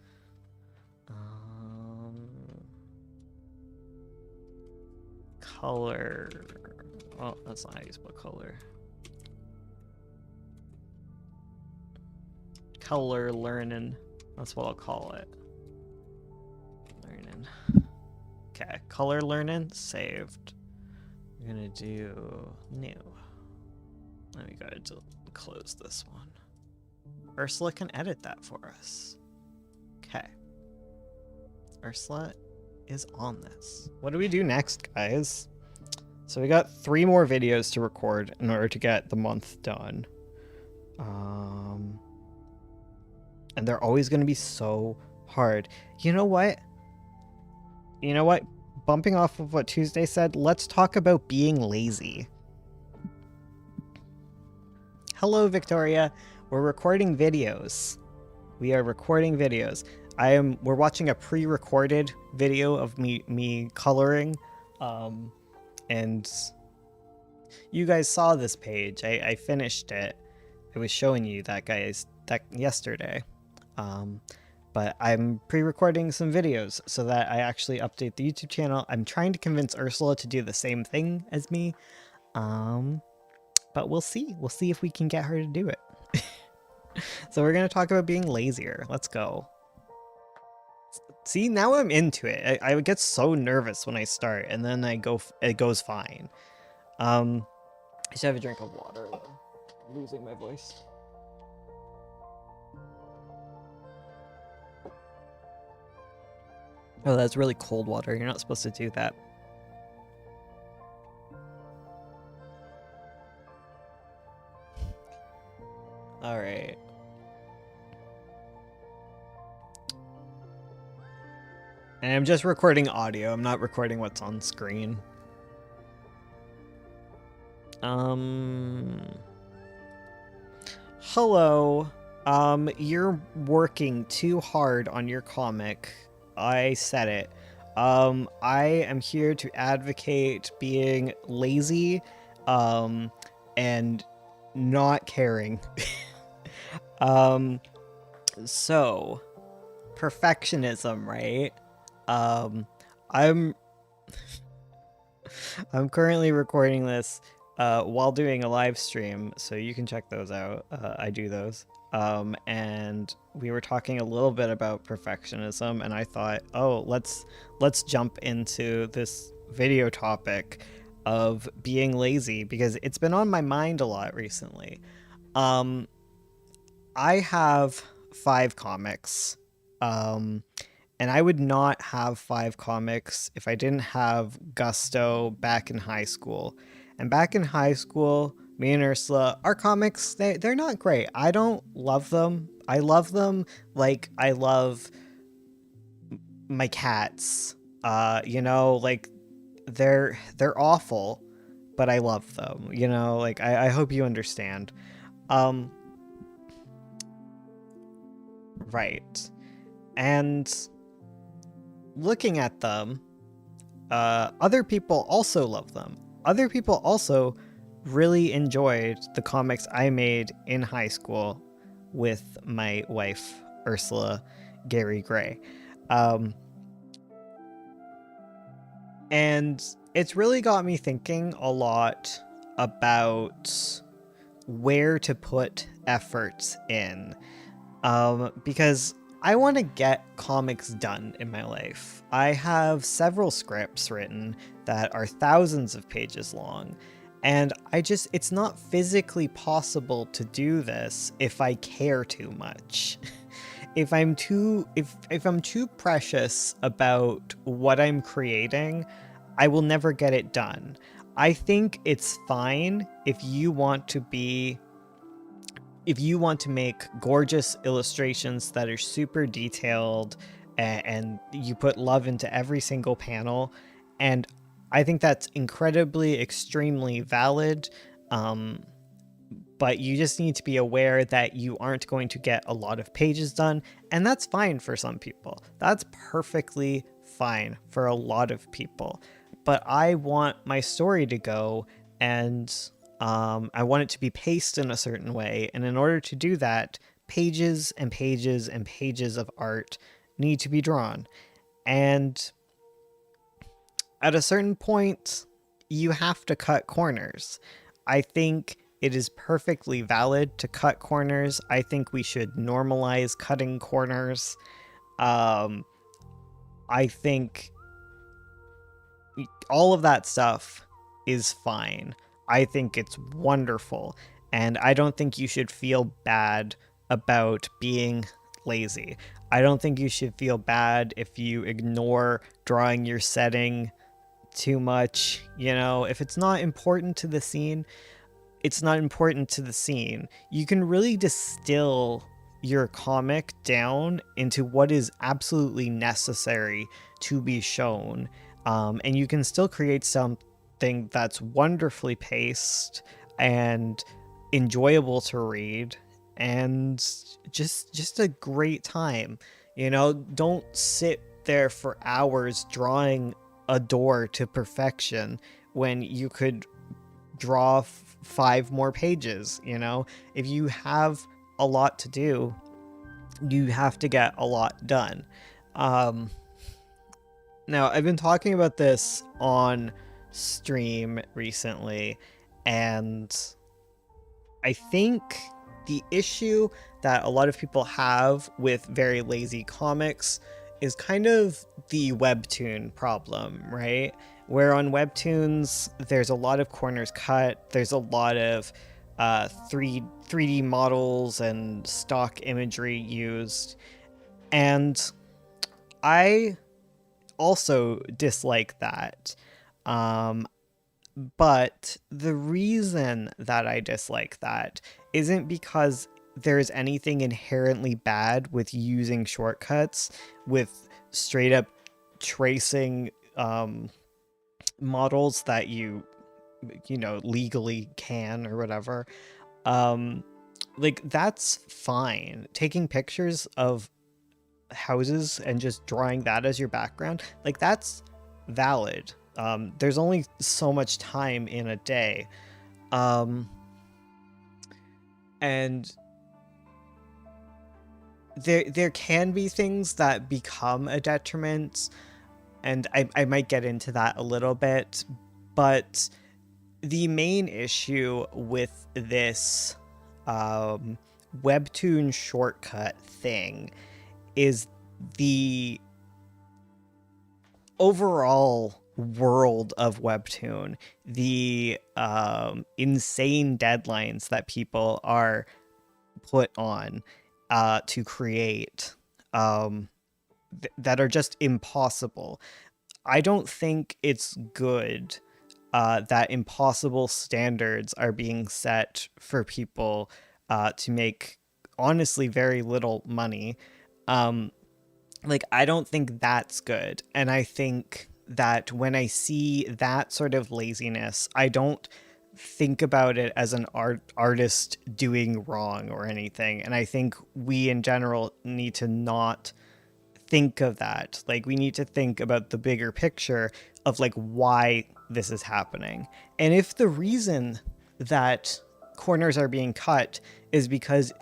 Color. Oh, that's not how you spell color. Color learning. That's what I'll call it. Learning. Okay, color learning saved. We're gonna do new. Then we gotta close this one. Ursula can edit that for us. Okay. Ursula is on this. What do we do next, guys? So we got 3 more videos to record in order to get the month done. And they're always going to be so hard. You know what? Bumping off of what Tuesday said, let's talk about being lazy. Hello, Victoria. We're recording videos. We are recording videos. We're watching a pre-recorded video of me coloring. And you guys saw this page. I finished it. I was showing you that yesterday. But I'm pre-recording some videos so that I actually update the YouTube channel. I'm trying to convince Ursula to do the same thing as me. But we'll see. We'll see if we can get her to do it. So we're going to talk about being lazier. Let's go. See, now I'm into it. I get so nervous when I start, and then it goes fine. I should have a drink of water. I'm losing my voice. Oh, that's really cold water. You're not supposed to do that. All right. And I'm just recording audio. I'm not recording what's on screen. Hello. You're working too hard on your comic. I said it. I am here to advocate being lazy, and not caring. So, perfectionism, right? I'm currently recording this while doing a live stream, so you can check those out. I do those. And we were talking a little bit about perfectionism, and I thought, oh, let's jump into this video topic of being lazy, because it's been on my mind a lot recently. I have 5 comics. And I would not have 5 comics if I didn't have Gusto back in high school. And back in high school, me and Ursula, our comics, they're not great. I don't love them. I love them like I love my cats. Like they're awful, but I love them. Like I hope you understand. Right. And looking at them, other people also love them. Other people also really enjoyed the comics I made in high school with my wife, Ursula Gary Gray. And it's really got me thinking a lot about where to put efforts in. Because I want to get comics done in my life. I have several scripts written that are thousands of pages long, and it's not physically possible to do this if I care too much. If I'm too precious about what I'm creating, I will never get it done. I think it's fine if you want to make gorgeous illustrations that are super detailed, and you put love into every single panel, and I think that's incredibly, extremely valid. But you just need to be aware that you aren't going to get a lot of pages done, and that's fine for some people. That's perfectly fine for a lot of people. But I want my story to go, and I want it to be paced in a certain way, and in order to do that, pages and pages and pages of art need to be drawn. And at a certain point, you have to cut corners. I think it is perfectly valid to cut corners. I think we should normalize cutting corners. I think all of that stuff is fine. I think it's wonderful. And I don't think you should feel bad about being lazy. I don't think you should feel bad if you ignore drawing your setting too much. If it's not important to the scene, it's not important to the scene. You can really distill your comic down into what is absolutely necessary to be shown. And you can still create something that's wonderfully paced and enjoyable to read, and just a great time. Don't sit there for hours drawing a door to perfection when you could draw 5 more pages. If you have a lot to do, you have to get a lot done. Now, I've been talking about this on stream recently, and I think the issue that a lot of people have with very lazy comics is kind of the webtoon problem, right? Where on webtoons, there's a lot of corners cut, there's a lot of 3D models and stock imagery used, and I also dislike that. But the reason that I dislike that isn't because there's anything inherently bad with using shortcuts, with straight up tracing models that you legally can or whatever. That's fine. Taking pictures of houses and just drawing that as your background, that's valid. There's only so much time in a day. And there can be things that become a detriment, and I might get into that a little bit, but the main issue with this webtoon shortcut thing is the overall world of webtoon, the insane deadlines that people are put on to create, that are just impossible. I don't think it's good that impossible standards are being set for people to make honestly very little money. I don't think that's good. And I think that when I see that sort of laziness, I don't think about it as an artist doing wrong or anything. And I think we in general need to not think of that. We need to think about the bigger picture of why this is happening. And if the reason that corners are being cut is because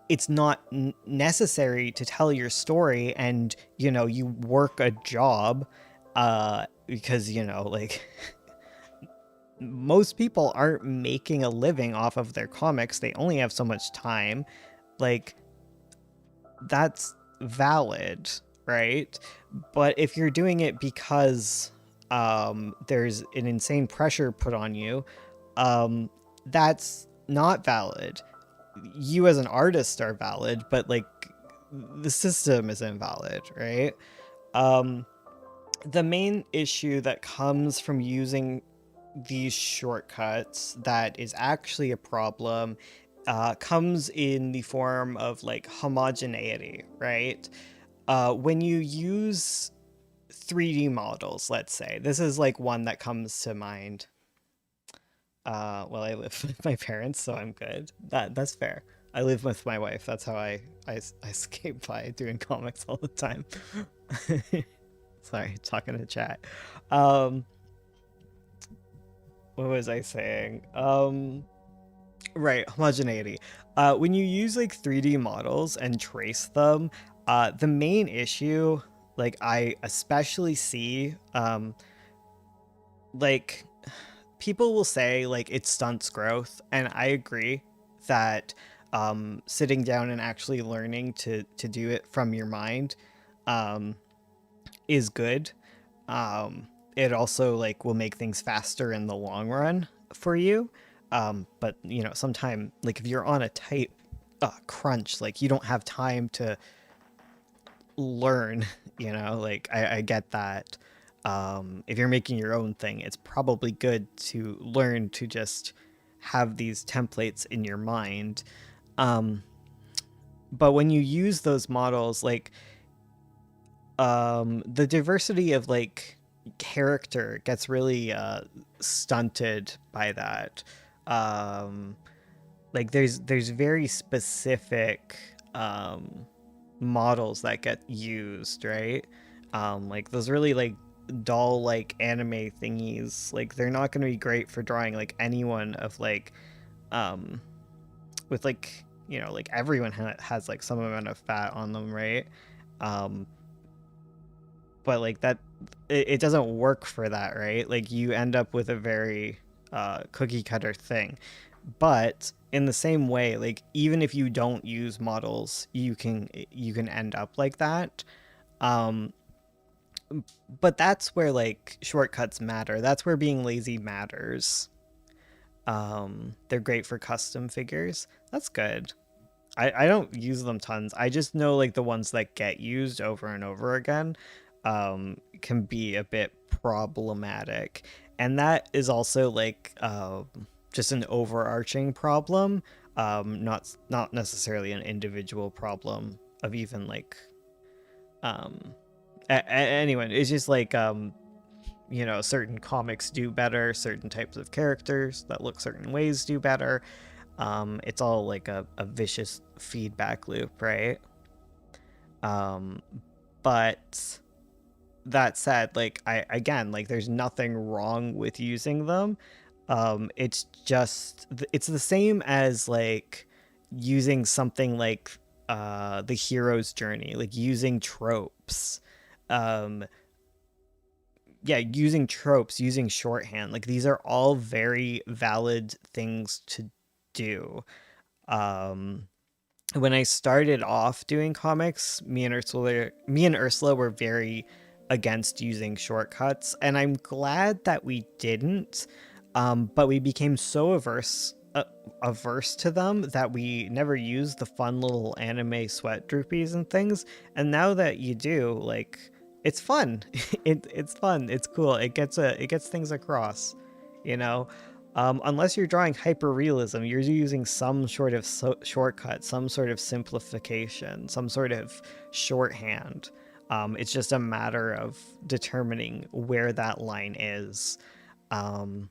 it's not necessary to tell your story, and you work a job because most people aren't making a living off of their comics. They only have so much time. Like, that's valid, right? But if you're doing it because there's an insane pressure put on you, that's not valid. You as an artist are valid, but like the system is invalid, right? Um, the main issue that comes from using these shortcuts that is actually a problem comes in the form of like homogeneity, right? When you use 3D models, let's say, this is like one that comes to mind. Well, I live with my parents, so I'm good. That's fair. I live with my wife. That's how I escape by doing comics all the time. Sorry, talking to chat. Um, what was I saying? Right, homogeneity. When you use like 3D models and trace them, the main issue, like I especially see, like people will say like it stunts growth, and I agree that sitting down and actually learning to do it from your mind um, is good. It also like will make things faster in the long run for you. But you know, sometime like if you're on a tight crunch, like you don't have time to learn. You know, like I get that. If you're making your own thing, it's probably good to learn to just have these templates in your mind. Um, but when you use those models, like the diversity of like character gets really stunted by that. Um, like there's very specific models that get used, right? Like those really like doll like anime thingies, like they're not going to be great for drawing like anyone of like um with like, you know, like everyone has like some amount of fat on them, right? um but like that, it doesn't work for that, right? Like you end up with a very cookie cutter thing. But in the same way, like even if you don't use models, you can end up like that. um but that's where like shortcuts matter. That's where being lazy matters. They're great for custom figures. That's good. I don't use them tons. I just know like the ones that get used over and over again can be a bit problematic. And that is also like just an overarching problem, not necessarily an individual problem of even like um anyone. It's just like you know, certain comics do better, certain types of characters that look certain ways do better. It's all like a vicious feedback loop, right? um but that said, like I again, like there's nothing wrong with using them. It's just it's the same as like using something like the hero's journey, like using tropes. um yeah, using tropes, using shorthand, like these are all very valid things to do. um when I started off doing comics, me and Ursula were very against using shortcuts, and I'm glad that we didn't. But we became so averse to them that we never used the fun little anime sweat droopies and things. And now that you do, like, it's fun. It's fun. It's cool. It gets things across, you know. Unless you're drawing hyperrealism, you're using some sort of shortcut, some sort of simplification, some sort of shorthand. It's just a matter of determining where that line is. Um,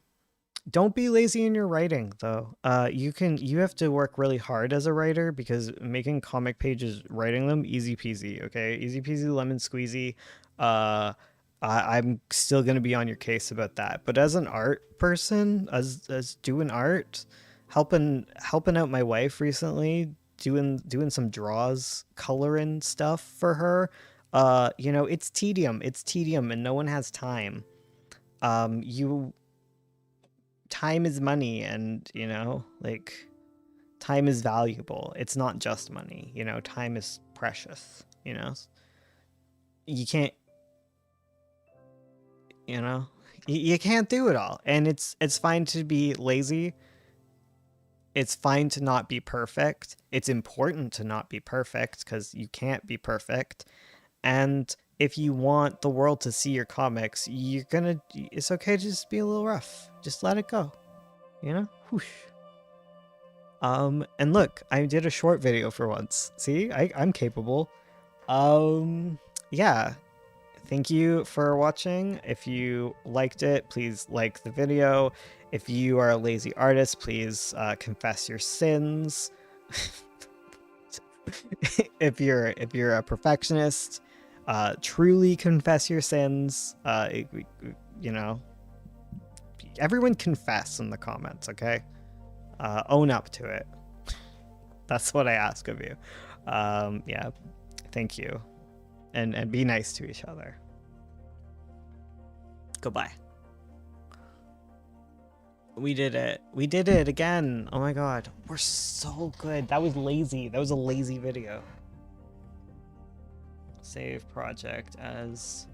don't be lazy in your writing, though. You have to work really hard as a writer, because making comic pages, writing them, easy peasy. Okay, easy peasy lemon squeezy. Uh, I'm still gonna be on your case about that. But as an art person, as doing art, helping out my wife recently, doing some draws, coloring stuff for her. You know, it's tedium. It's tedium, and no one has time. You time is money, and you know, like, time is valuable. It's not just money, you know, time is precious, you know. You can't, you know, you can't do it all, and it's fine to be lazy. It's fine to not be perfect. It's important to not be perfect because you can't be perfect. And if you want the world to see your comics, it's okay to just be a little rough. Just let it go, you know? Whoosh. And look, I did a short video for once. See, I'm capable. Yeah. Thank you for watching. If you liked it, please like the video. If you are a lazy artist, please confess your sins. if you're a perfectionist, truly confess your sins. You know, everyone confess in the comments, okay? Own up to it. That's what I ask of you. Yeah, thank you, and be nice to each other. Goodbye. We did it. We did it again. Oh my god. We're so good. That was lazy. That was a lazy video. Save project as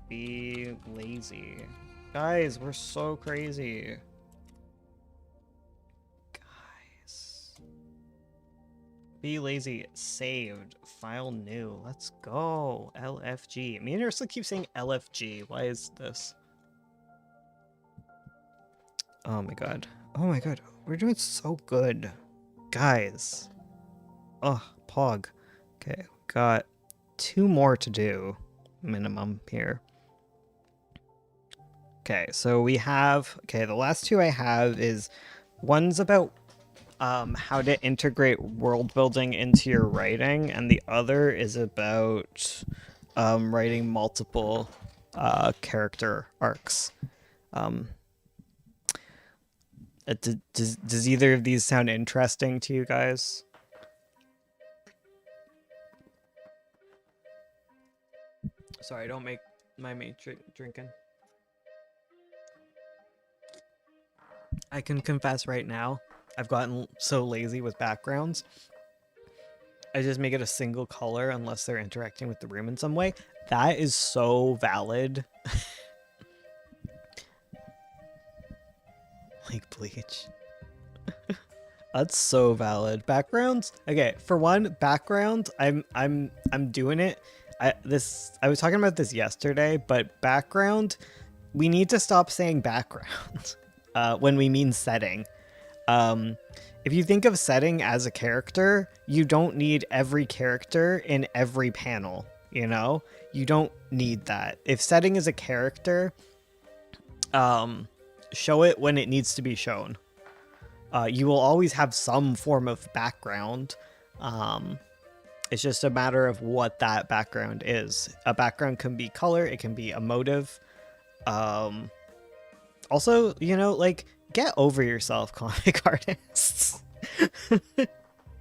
be lazy. Guys, we're so crazy. Guys. Be lazy. Saved. File new. Let's go. LFG. Me and Ursula keep saying LFG. Why is this? Oh my god. Oh my god. We're doing so good. Guys. Oh, Pog. Okay, got 2 more to do. Minimum here. Okay, so we have... Okay, the last 2 I have is... One's about how to integrate world building into your writing, and the other is about writing multiple character arcs. Does either of these sound interesting to you guys? Sorry, don't make my mate drinking. I can confess right now, I've gotten so lazy with backgrounds. I just make it a single color unless they're interacting with the room in some way. That is so valid. Like Bleach. That's so valid. Backgrounds? Okay, for one, background, I'm doing it. I was talking about this yesterday, but background, we need to stop saying background when we mean setting. If you think of setting as a character, you don't need every character in every panel, you know? You don't need that. If setting is a character, show it when it needs to be shown. You will always have some form of background. It's just a matter of what that background is. A background can be color, it can be emotive. Also, you know, like, get over yourself, comic artists.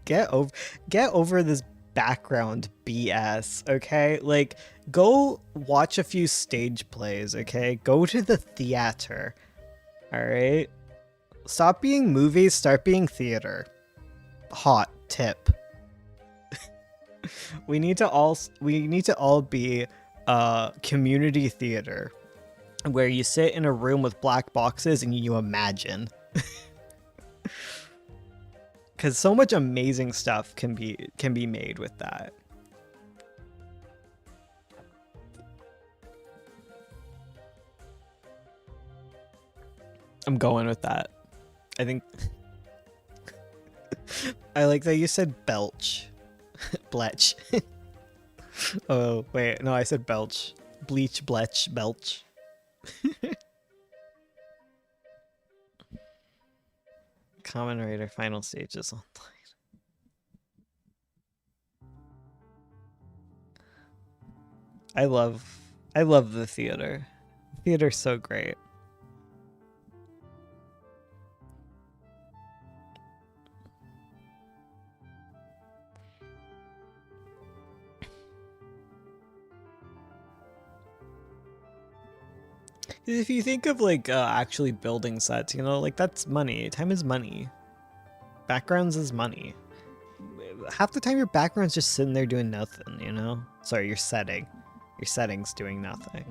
Get over this background BS, okay? Like, go watch a few stage plays, okay? Go to the theater, all right? Stop being movies, start being theater. Hot tip. We need to all be community theater, where you sit in a room with black boxes and you imagine. Because so much amazing stuff can be made with that. I'm going with that. I think I like that you said belch. Bletch. Oh, wait, no, I said belch. Bleach, bletch, belch. Common Raider final stages online. I love the theater. Theater's so great. If you think of like actually building sets, you know, like that's money. Time is money. Backgrounds is money. Half the time your background's just sitting there doing nothing, you know? Sorry, your setting. Your setting's doing nothing.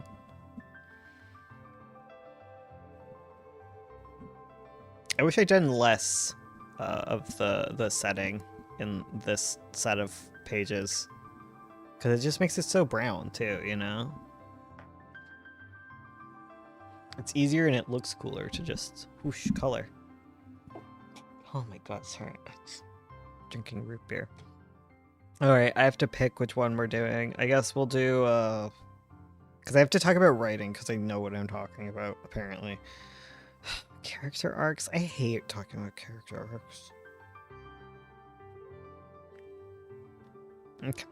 I wish I'd done less of the setting in this set of pages. Because it just makes it so brown too, you know? It's easier and it looks cooler to just whoosh color. Oh my god, sorry. It's drinking root beer. Alright, I have to pick which one we're doing. I guess we'll do, because I have to talk about writing, because I know what I'm talking about, apparently. Character arcs? I hate talking about character arcs. Okay.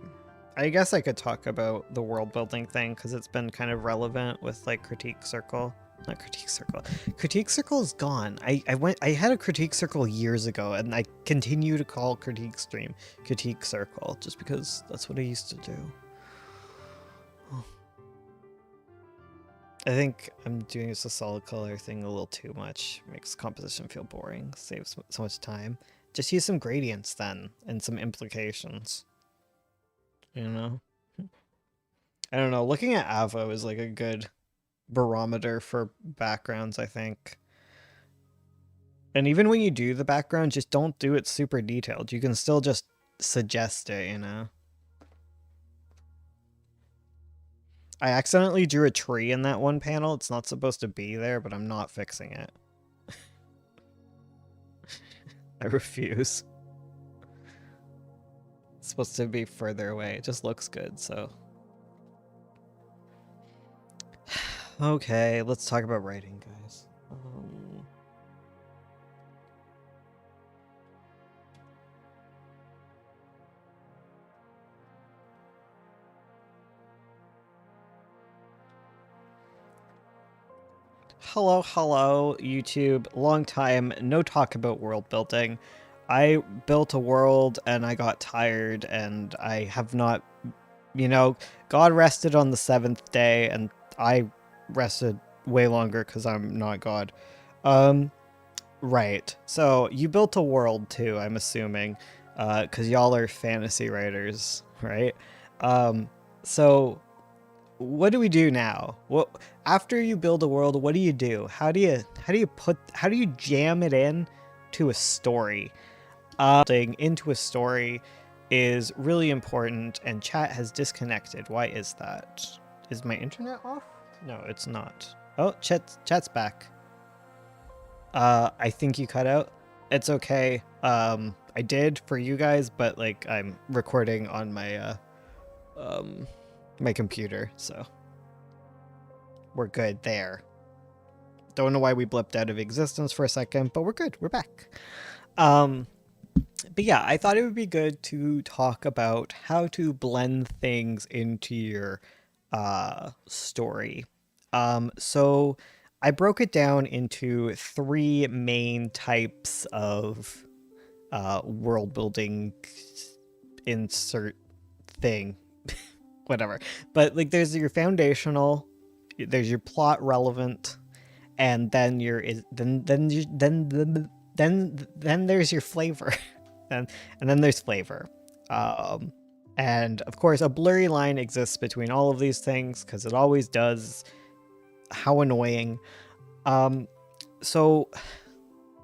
I guess I could talk about the world building thing, because it's been kind of relevant with, like, Critique Circle. Not Critique Circle. Critique Circle is gone. I had a Critique Circle years ago, and I continue to call Critique Stream Critique Circle, just because that's what I used to do. Oh. I think I'm doing this a solid color thing a little too much. Makes composition feel boring, saves so much time. Just use some gradients then, and some implications. You know? I don't know, looking at Avo is like a good barometer for backgrounds, I think. And even when you do the background, just don't do it super detailed. You can still just suggest it, you know? I accidentally drew a tree in that one panel. It's not supposed to be there, but I'm not fixing it. I refuse. It's supposed to be further away. It just looks good, so... Okay, let's talk about writing, guys. Hello, YouTube. Long time, no talk about world building. I built a world and I got tired and I have not, you know, God rested on the 7th day and I rested way longer because I'm not God. Right. So you built a world too, I'm assuming, because y'all are fantasy writers, right? So what do we do now? What after you build a world, what do you do? How do you jam it in to a story? Into a story is really important, and chat has disconnected. Why is that? Is my internet off? No, it's not. Oh, chat's back. I think you cut out. It's okay. I did for you guys, but like I'm recording on my my computer, so we're good there. Don't know why we blipped out of existence for a second, but we're good. We're back. But yeah, I thought it would be good to talk about how to blend things into your story. So I broke it down into 3 main types of world building insert thing. Whatever. But like there's your foundational, there's your plot relevant, and then then there's your flavor. and then there's flavor. And of course a blurry line exists between all of these things because it always does. How annoying. So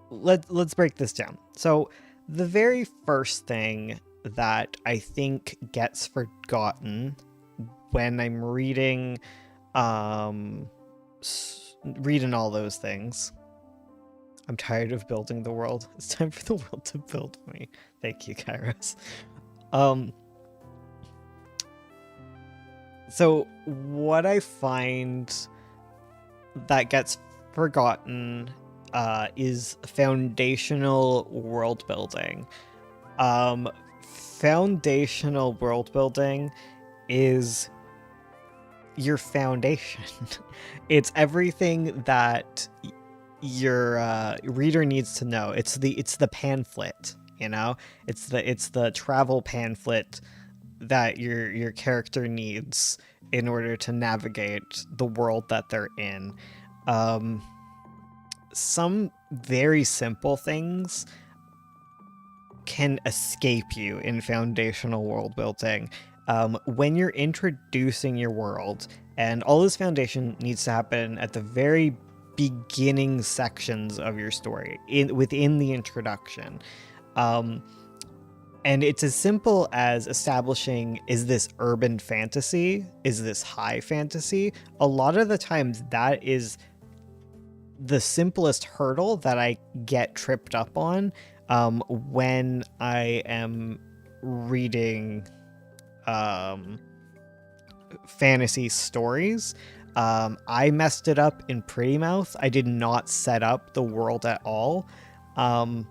let's break this down. So the very first thing that I think gets forgotten when I'm reading reading all those things. I'm tired of building the world. It's time for the world to build me. Thank you, Kairos. So what I find that gets forgotten is foundational world building. Foundational world building is your foundation. It's everything that your reader needs to know. It's the pamphlet, you know? It's the travel pamphlet that your character needs in order to navigate the world that they're in. um, some very simple things can escape you in foundational world building. When you're introducing your world, and all this foundation needs to happen at the very beginning sections of your story, within the introduction. Um, and it's as simple as establishing, is this urban fantasy? Is this high fantasy? A lot of the times that is the simplest hurdle that I get tripped up on when I am reading fantasy stories. I messed it up in Pretty Mouth. I did not set up the world at all. And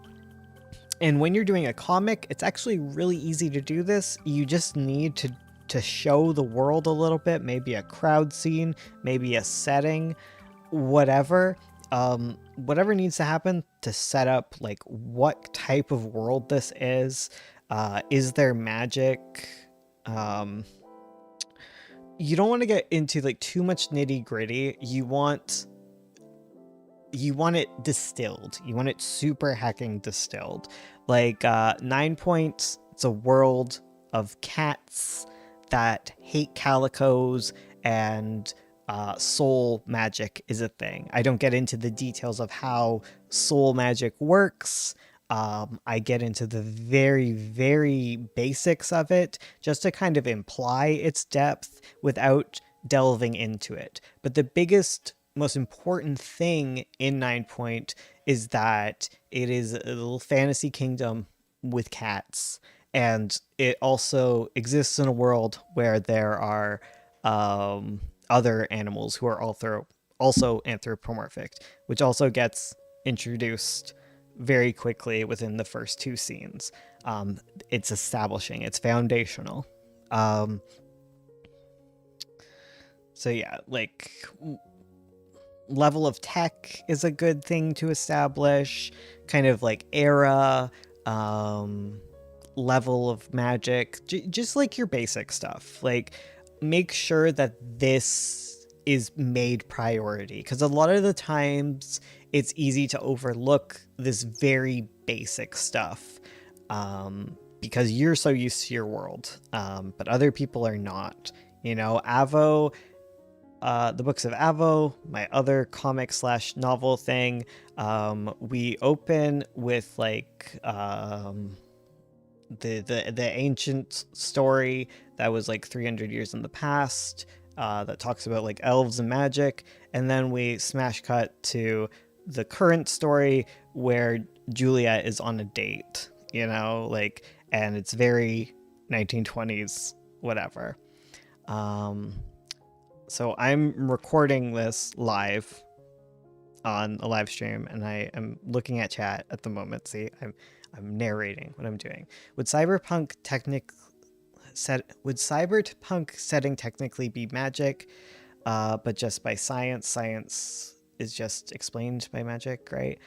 when you're doing a comic, it's actually really easy to do this. You just need to show the world a little bit, maybe a crowd scene, maybe a setting, whatever. Whatever needs to happen to set up like what type of world this is. Is there magic? You don't want to get into like too much nitty gritty. You want it distilled. You want it super hacking distilled. Like 9 Points, it's a world of cats that hate calicos, and soul magic is a thing. I don't get into the details of how soul magic works. I get into the very, very basics of it just to kind of imply its depth without delving into it. But the biggest, most important thing in 9 Point is that it is a little fantasy kingdom with cats. And it also exists in a world where there are other animals who are also anthropomorphic, which also gets introduced very quickly within the first two scenes. It's establishing, it's foundational. So yeah, like level of tech is a good thing to establish, kind of like era, level of magic, just like your basic stuff. Like make sure that this is made priority, because a lot of the times it's easy to overlook this very basic stuff because you're so used to your world, but other people are not. You know, Avo, the books of Avo, my other comic / novel thing, we open with like the ancient story that was like 300 years in the past, that talks about like elves and magic, and then we smash cut to the current story where Juliet is on a date, you know, like, and it's very 1920s, whatever. So I'm recording this live on a live stream, and I am looking at chat at the moment. See, I'm narrating what I'm doing. Would cyberpunk setting technically be magic, but just by science? Science is just explained by magic, right?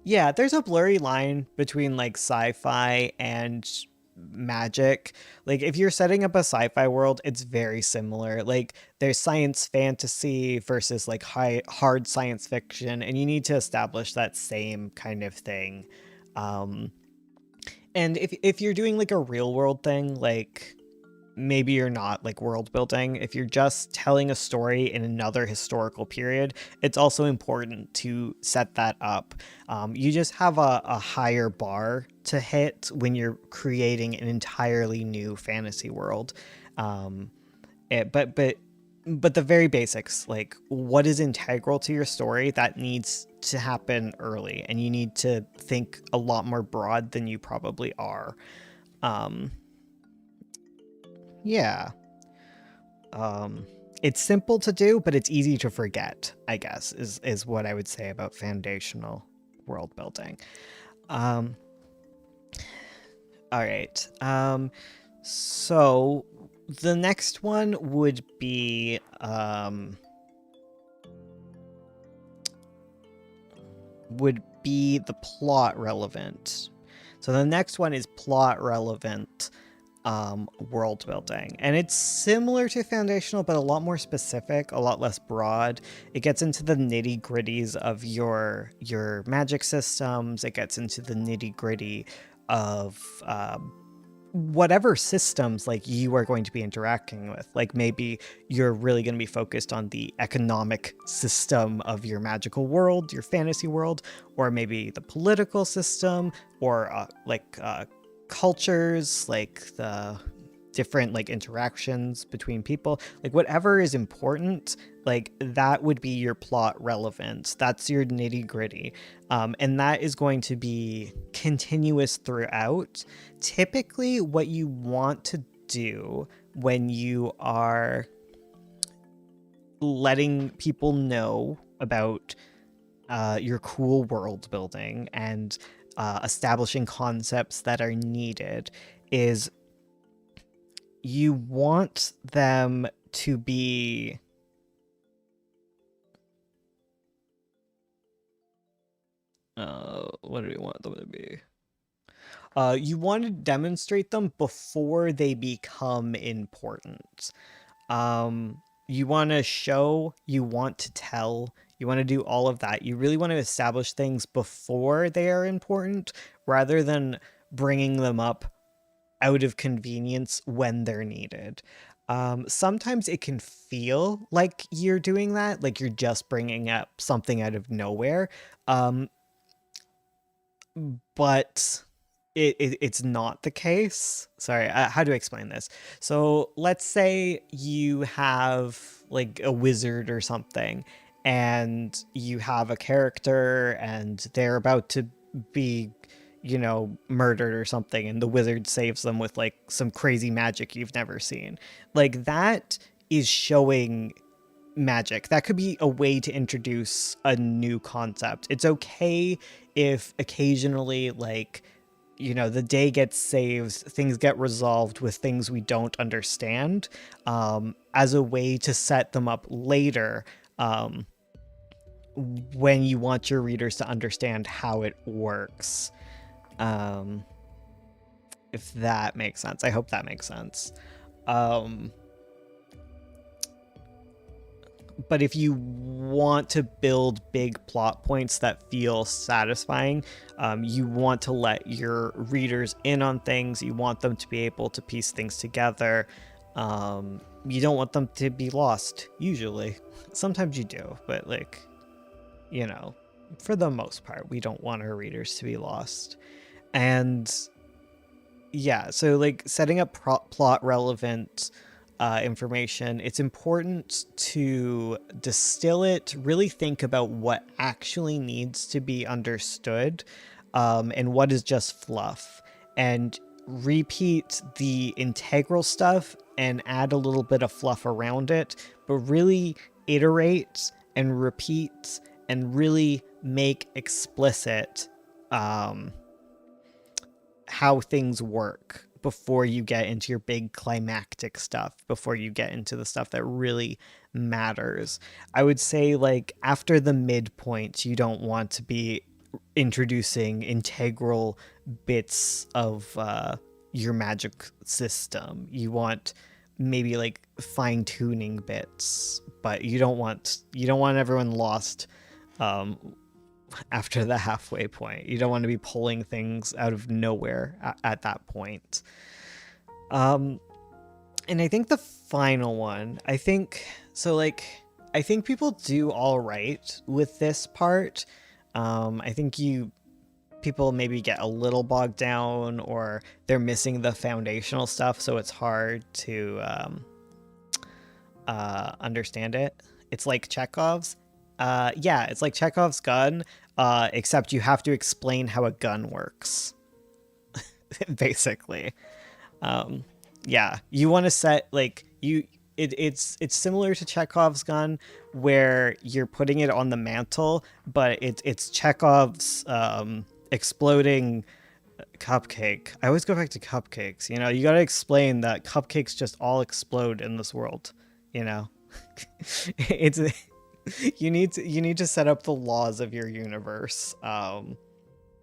Yeah, there's a blurry line between like sci-fi and magic. Like if you're setting up a sci-fi world, it's very similar. Like there's science fantasy versus like hard science fiction, and you need to establish that same kind of thing. And if you're doing like a real world thing, like maybe you're not like world building. If you're just telling a story in another historical period, it's also important to set that up. You just have a higher bar to hit when you're creating an entirely new fantasy world. But the very basics, like what is integral to your story, that needs to happen early, and you need to think a lot more broad than you probably are. Yeah. It's simple to do, but it's easy to forget, I guess, is what I would say about foundational world building. All right. So the next one would be the plot relevant. So the next one is plot relevant. world building. And it's similar to foundational, but a lot more specific, a lot less broad. It gets into the nitty gritties of your magic systems. It gets into the nitty gritty of whatever systems like you are going to be interacting with. Like maybe you're really going to be focused on the economic system of your magical world, your fantasy world, or maybe the political system, or cultures, like the different like interactions between people, like whatever is important, like that would be your plot relevance. That's your nitty gritty. And that is going to be continuous throughout. Typically what you want to do when you are letting people know about your cool world building and establishing concepts that are needed is you want them to be what do you want them to be? You want to demonstrate them before they become important. You want to show, you want to tell, you want to do all of that. You really want to establish things before they are important rather than bringing them up out of convenience when they're needed. Sometimes it can feel like you're doing that, like you're just bringing up something out of nowhere. Um, but it's not the case. Sorry, how do I explain this? So let's say you have like a wizard or something, and you have a character, and they're about to be, murdered or something, and the wizard saves them with like some crazy magic you've never seen. Like that is showing magic. That could be a way to introduce a new concept. It's okay if occasionally, like, the day gets saved, things get resolved with things we don't understand, as a way to set them up later, when you want your readers to understand how it works. If that makes sense. I hope that makes sense. But if you want to build big plot points that feel satisfying, you want to let your readers in on things. You want them to be able to piece things together. You don't want them to be lost, usually. Sometimes you do, but for the most part, we don't want our readers to be lost. And yeah, so like setting up plot relevant information, it's important to distill it, really think about what actually needs to be understood, and what is just fluff, and repeat the integral stuff and add a little bit of fluff around it, but really iterate and repeat and really make explicit how things work before you get into your big climactic stuff, before you get into the stuff that really matters. I would say, like, after the midpoint, you don't want to be introducing integral bits of your magic system. You want maybe like fine-tuning bits, but you don't want everyone lost after the halfway point. You don't want to be pulling things out of nowhere at that point. And I think the final one, I think people do all right with this part. I think people maybe get a little bogged down, or they're missing the foundational stuff, so it's hard to understand it. It's like Chekhov's. It's like Chekhov's gun, except you have to explain how a gun works, basically. You want to set like it's similar to Chekhov's gun, where you're putting it on the mantle, but it's Chekhov's exploding cupcake. I always go back to cupcakes. You got to explain that cupcakes just all explode in this world. It's you need to set up the laws of your universe.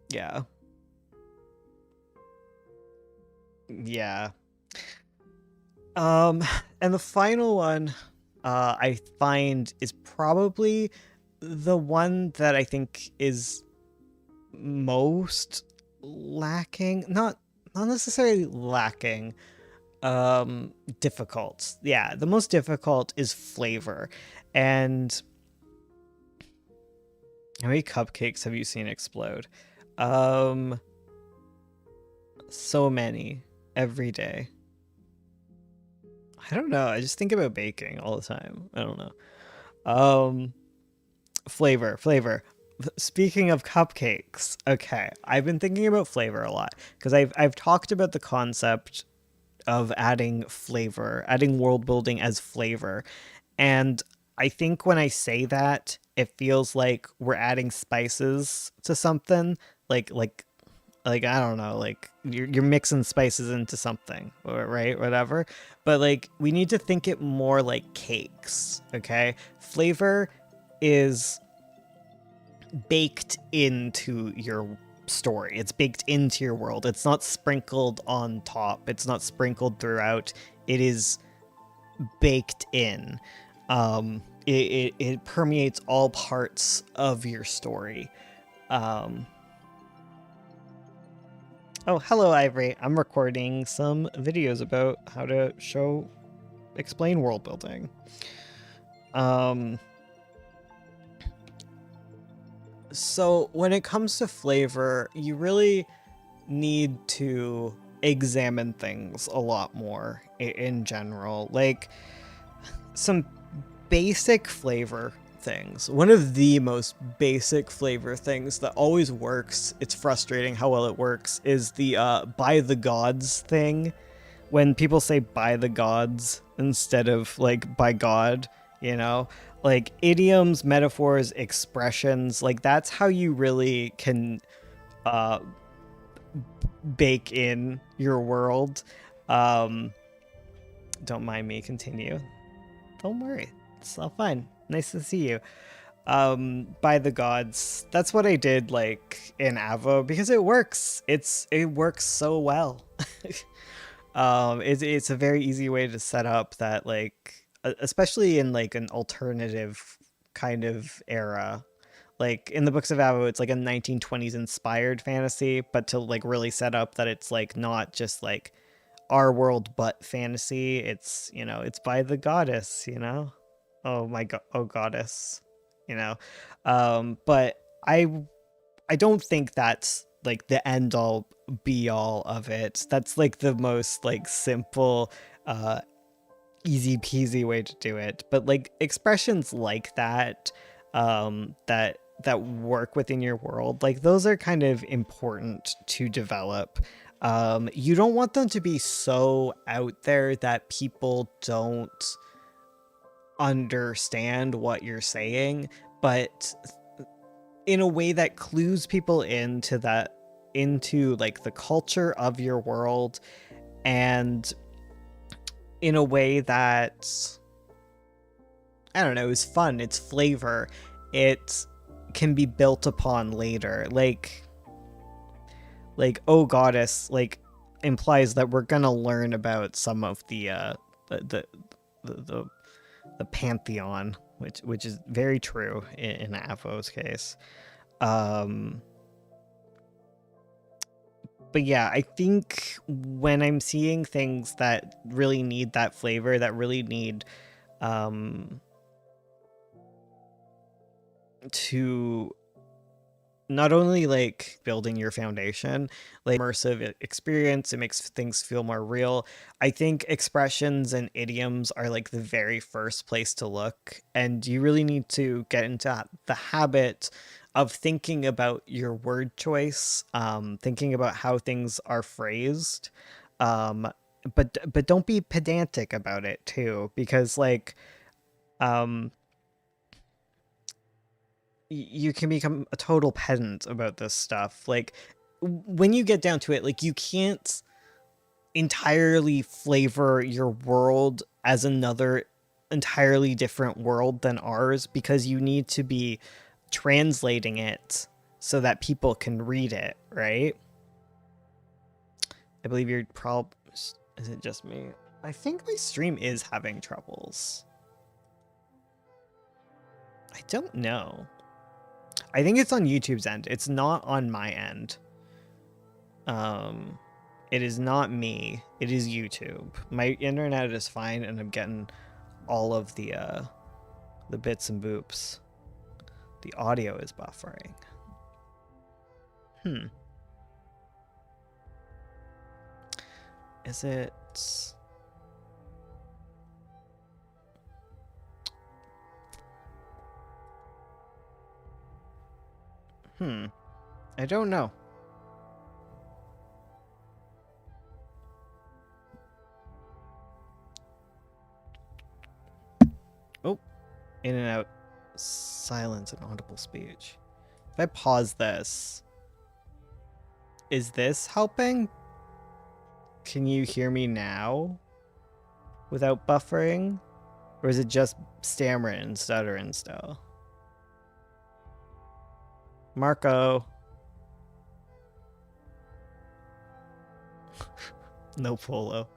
Yeah. Um, and the final one, I find is probably the one that I think is most lacking. Not necessarily lacking. Difficult. Yeah, the most difficult is flavor. And how many cupcakes have you seen explode? Um, so many every day. I don't know. I just think about baking all the time. I don't know. Um, flavor. Speaking of cupcakes, okay, I've been thinking about flavor a lot because I've talked about the concept of adding flavor, adding world building as flavor, and I think when I say that, it feels like we're adding spices to something, like like I don't know, like you're mixing spices into something, right? Whatever. But like we need to think it more like cakes, okay? Flavor is baked into your story. It's baked into your world. It's not sprinkled on top. It's not sprinkled throughout. It is baked in. It permeates all parts of your story. Um, oh, hello, Ivory. I'm recording some videos about how to explain world building. Um, so when it comes to flavor, you really need to examine things a lot more in general. Like some basic flavor things. One of the most basic flavor things that always works, it's frustrating how well it works, is the by the gods thing. When people say by the gods instead of like by God, you know? Like idioms, metaphors, expressions, like that's how you really can uh bake in your world. Um, don't mind me, continue. Don't worry, it's all fine. Nice to see you. By the gods. That's what I did like in Avo because it works. It works so well. It's a very easy way to set up that like especially in like an alternative kind of era. Like in the books of Avo, it's like a 1920s inspired fantasy, but to like really set up that it's like not just like our world but fantasy. It's, you know, it's by the goddess, you know? Oh my god, oh goddess, you know. But I don't think that's like the end all be all of it. That's like the most like simple uh easy peasy way to do it. But like expressions like that that work within your world, like those are kind of important to develop. You don't want them to be so out there that people don't understand what you're saying, but in a way that clues people into like the culture of your world, and in a way that I don't know, is fun, it's flavor, it can be built upon later. Like oh goddess like implies that we're gonna learn about some of the the, the pantheon, which is very true in Avo's case. Um, but yeah, I think when I'm seeing things that really need that flavor, that really need um, to not only like building your foundation, like immersive experience, it makes things feel more real. I think expressions and idioms are like the very first place to look, and you really need to get into the habit of thinking about your word choice, thinking about how things are phrased, um, but don't be pedantic about it too, because like um you can become a total pedant about this stuff. Like when you get down to it, like you can't entirely flavor your world as another entirely different world than ours, because you need to be translating it so that people can read it, right? I believe you're Is it just me? I think my stream is having troubles. I don't know. I think it's on YouTube's end. It's not on my end. It is not me. It is YouTube. My internet is fine, and I'm getting all of the bits and boops. The audio is buffering. Is it? I don't know. Oh, in and out. Silence and audible speech. If I pause this, is this helping? Can you hear me now without buffering? Or is it just stammering and stuttering still? Marco. No polo.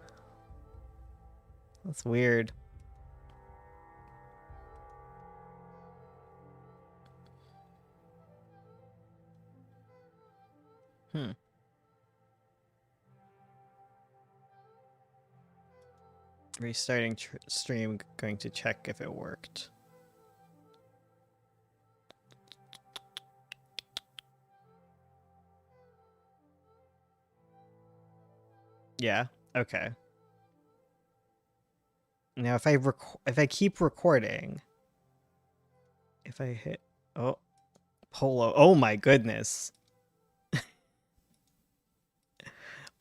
That's weird. Restarting stream, going to check if it worked. Yeah, okay. Now if I keep recording, if I hit polo, oh my goodness.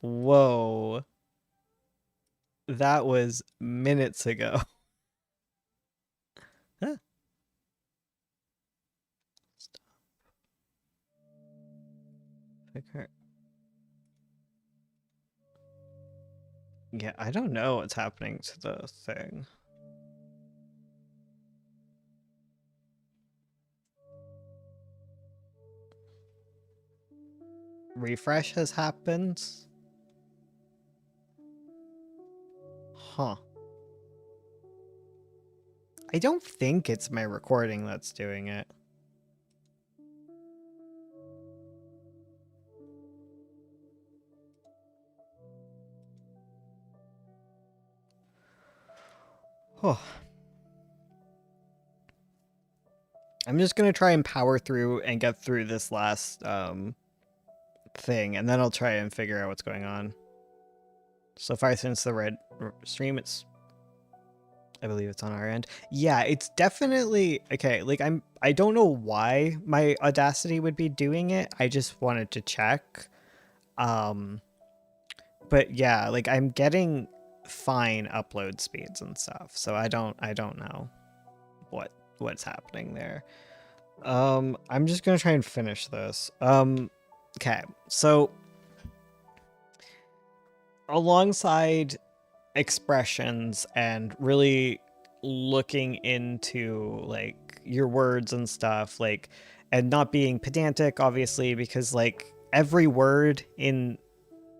Whoa. That was minutes ago. Huh. Stop. Yeah, I don't know what's happening to the thing. Refresh has happened. Huh. I don't think it's my recording that's doing it. Oh. I'm just gonna try and power through and get through this last thing, and then I'll try and figure out what's going on. So far since the red stream, I believe it's on our end. Yeah, it's definitely okay. Like I don't know why my Audacity would be doing it. I just wanted to check. But yeah, like I'm getting fine upload speeds and stuff. So I don't know what's happening there. I'm just gonna try and finish this. Okay, so alongside expressions and really looking into like your words and stuff, like, and not being pedantic, obviously, because like every word in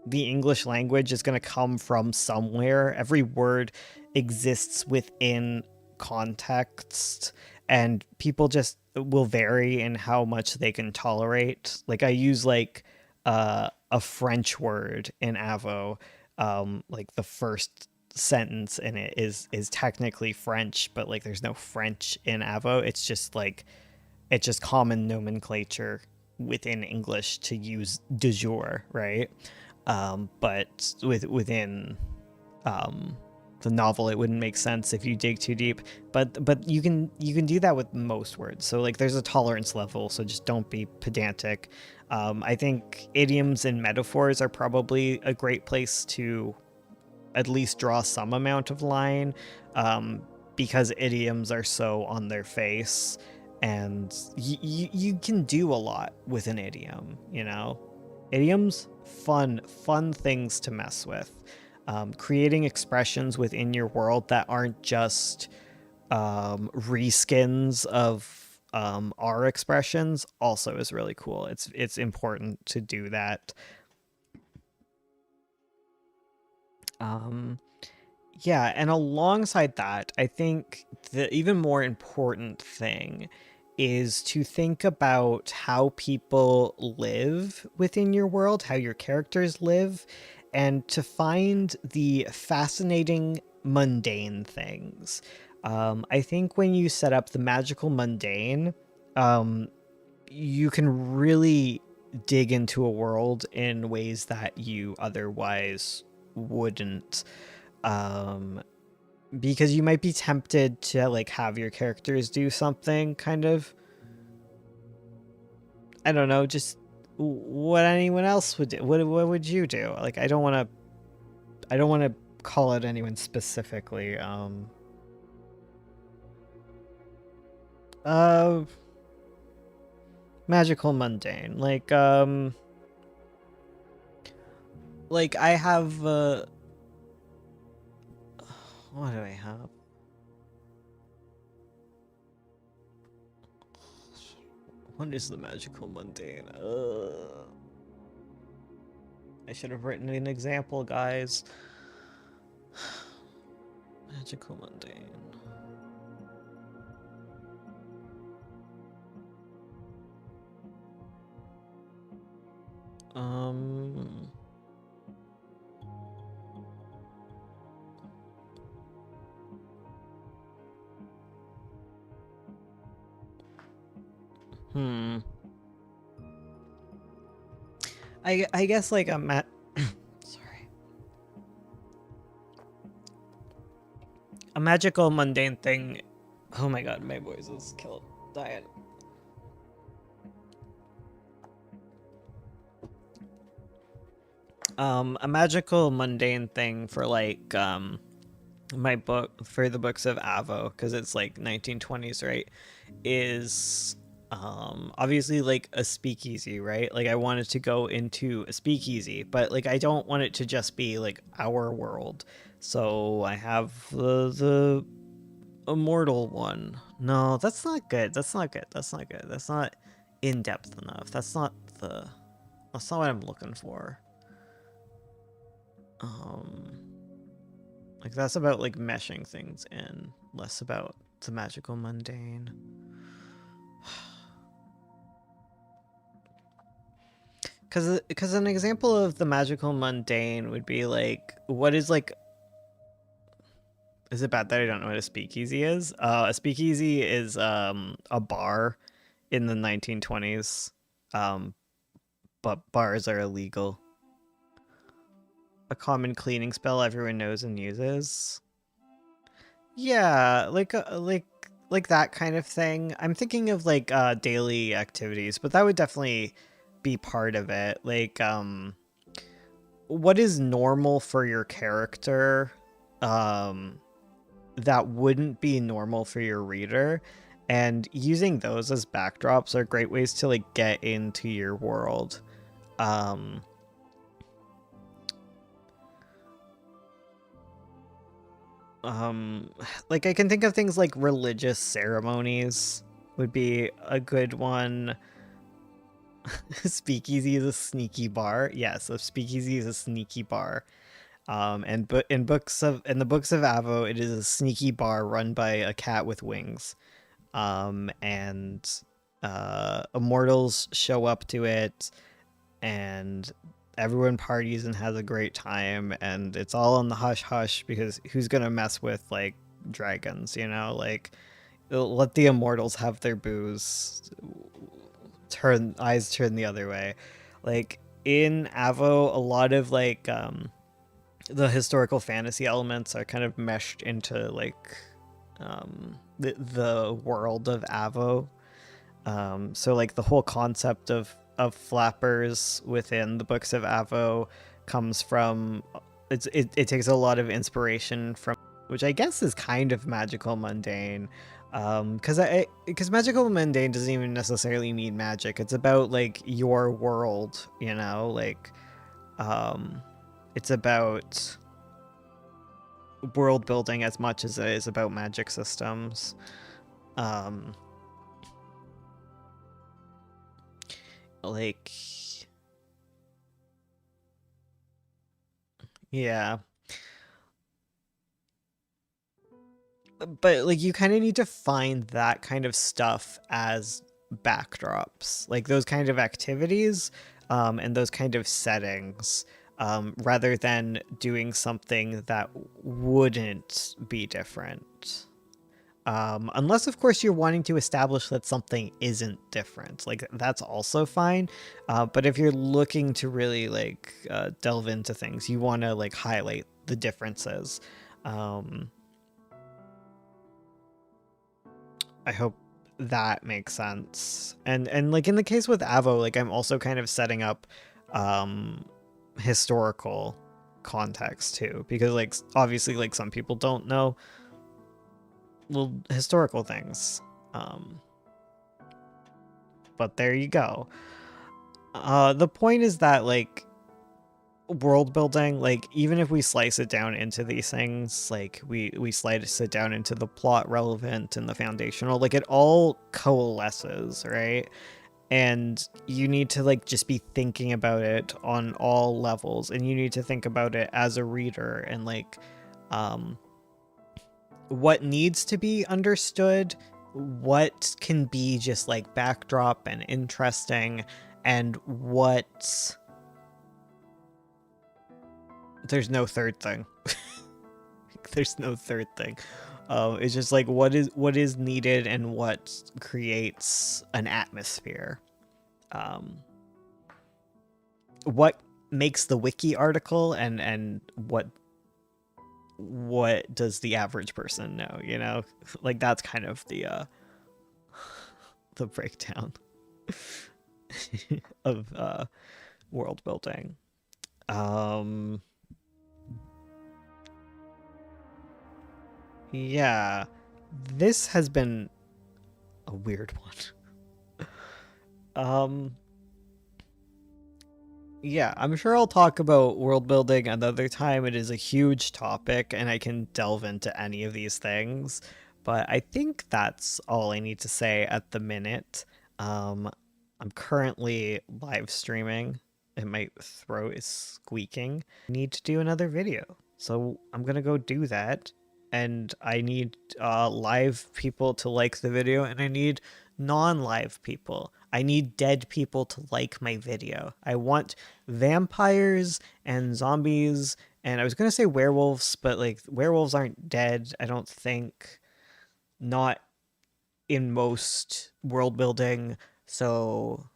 the English language is going to come from somewhere. Every word exists within context, and people just will vary in how much they can tolerate. Like I use like a French word in Avo, like the first sentence in it is technically French, but like there's no French in Avo. It's just like it's just common nomenclature within English to use de jour, right? But within the novel, it wouldn't make sense if you dig too deep. But you can do that with most words. So like there's a tolerance level. So just don't be pedantic. I think idioms and metaphors are probably a great place to at least draw some amount of line, because idioms are so on their face, and you can do a lot with an idiom, you know? Idioms, fun things to mess with. Creating expressions within your world that aren't just reskins of our expressions also is really cool. It's important to do that. Um, yeah, and alongside that, I think the even more important thing is to think about how people live within your world, how your characters live, and to find the fascinating mundane things. I think when you set up the magical mundane, um, you can really dig into a world in ways that you otherwise wouldn't. Um, because you might be tempted to like have your characters do something kind of, I don't know, just what anyone else would do. What would you do? Like I don't want to call out anyone specifically. Uh Magical mundane. Like I have what do I have? What is the magical mundane? I should have written an example, guys. Magical mundane. Um. Hmm. I guess like a sorry, a magical mundane thing. Oh my god, my voice is killed. Dying. A magical mundane thing for like my book for the books of Avo, because it's like 1920s, right? Is obviously like a speakeasy, right? Like I wanted to go into a speakeasy, but like I don't want it to just be like our world. So I have the immortal one. No, that's not good. That's not good. That's not good. That's not in depth enough. That's not what I'm looking for. Um like that's about like meshing things in, less about the magical mundane. Cuz an example of the magical mundane would be like what is it bad that I don't know what a speakeasy is? A speakeasy is a bar in the 1920s. Um but bars are illegal. A common cleaning spell everyone knows and uses. Yeah, like that kind of thing. I'm thinking of like daily activities, but that would definitely be part of it. Like what is normal for your character um that wouldn't be normal for your reader, and using those as backdrops are great ways to like get into your world. Um um like I can think of things like religious ceremonies would be a good one. Speakeasy is a sneaky bar. Yes, a speakeasy is a sneaky bar. And but in the books of Avo, it is a sneaky bar run by a cat with wings. And immortals show up to it, and everyone parties and has a great time, and it's all on the hush hush because who's gonna mess with like dragons, you know? Like let the immortals have their booze. Turn the other way. Like in Avo, a lot of like the historical fantasy elements are kind of meshed into like the world of Avo. So like the whole concept of flappers within the books of Avo comes from it takes a lot of inspiration from, which I guess is kind of magical mundane. Because magical mundane doesn't even necessarily mean magic. It's about like your world, you know, like um it's about world building as much as it is about magic systems. Um like yeah. but like you kind of need to find that kind of stuff as backdrops, like those kind of activities, and those kind of settings, rather than doing something that wouldn't be different. Unless, of course, you're wanting to establish that something isn't different. Like, that's also fine. But if you're looking to really, like, delve into things, you want to, like, highlight the differences. Um, I hope that makes sense. And like, in the case with Avo, like, I'm also kind of setting up historical context, too. Because, like, obviously, like, some people don't know well historical things, but there you go. The point is that, like, world building, like, even if we slice it down into these things, like we slice it down into the plot relevant and the foundational, like, it all coalesces, right? And you need to, like, just be thinking about it on all levels, and you need to think about it as a reader, and like um what needs to be understood, what can be just like backdrop and interesting, and what there's no third thing. There's no third thing. It's just like what is needed and what creates an atmosphere. Um, what makes the wiki article, and what does the average person know, you know? Like, that's kind of the breakdown of world building. Yeah, this has been a weird one. Yeah, I'm sure I'll talk about world building another time. It is a huge topic, and I can delve into any of these things. But I think that's all I need to say at the minute. Um, I'm currently live streaming, and my throat is squeaking. I need to do another video, so I'm gonna go do that. And I need live people to like the video, and I need non-live people. I need dead people to like my video. I want vampires and zombies, and I was gonna say werewolves, but like werewolves aren't dead, I don't think. Not in most world building. So,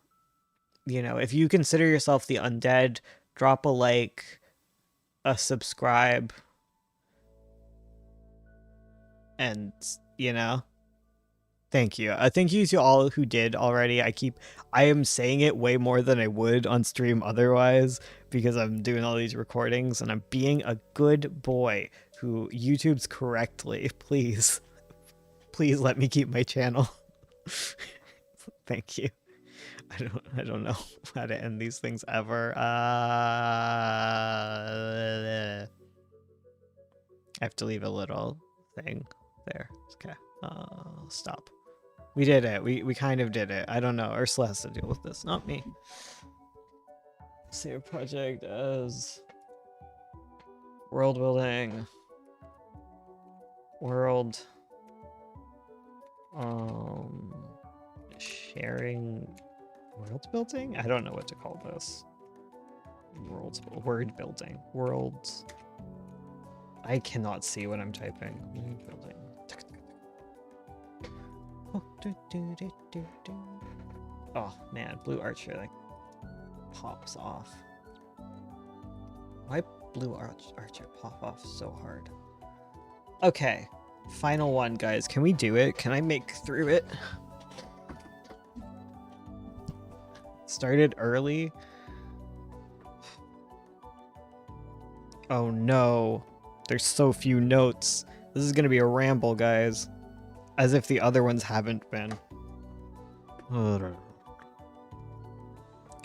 you know, if you consider yourself the undead, drop a like, a subscribe, and you know, thank you. Thank you to all who did already. I am saying it way more than I would on stream otherwise, because I'm doing all these recordings and I'm being a good boy who YouTube's correctly. Please, please let me keep my channel. Thank you. I don't know how to end these things ever. I have to leave a little thing there. Okay. Stop. We did it. We kind of did it. I don't know. Ursula has to deal with this, not me. Save project as world building. World sharing world building? I don't know what to call this. Word building. Worlds. I cannot see what I'm typing. Word building. Oh man, Blue Archer like pops off. Why Blue Archer pop off so hard? Okay, final one, guys. Can we do it? Can I make through it? Started early. Oh no, there's so few notes. This is gonna be a ramble, guys. As if the other ones haven't been. Okay,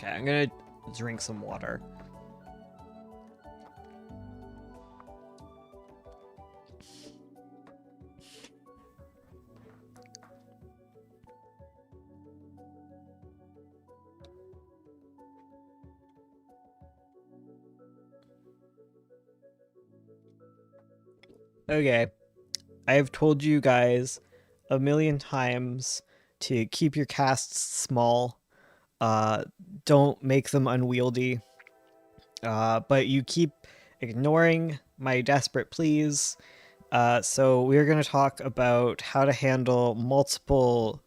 I'm gonna drink some water. Okay. I have told you guys a million times to keep your casts small. Uh, don't make them unwieldy. But you keep ignoring my desperate pleas. So we're going to talk about how to handle multiple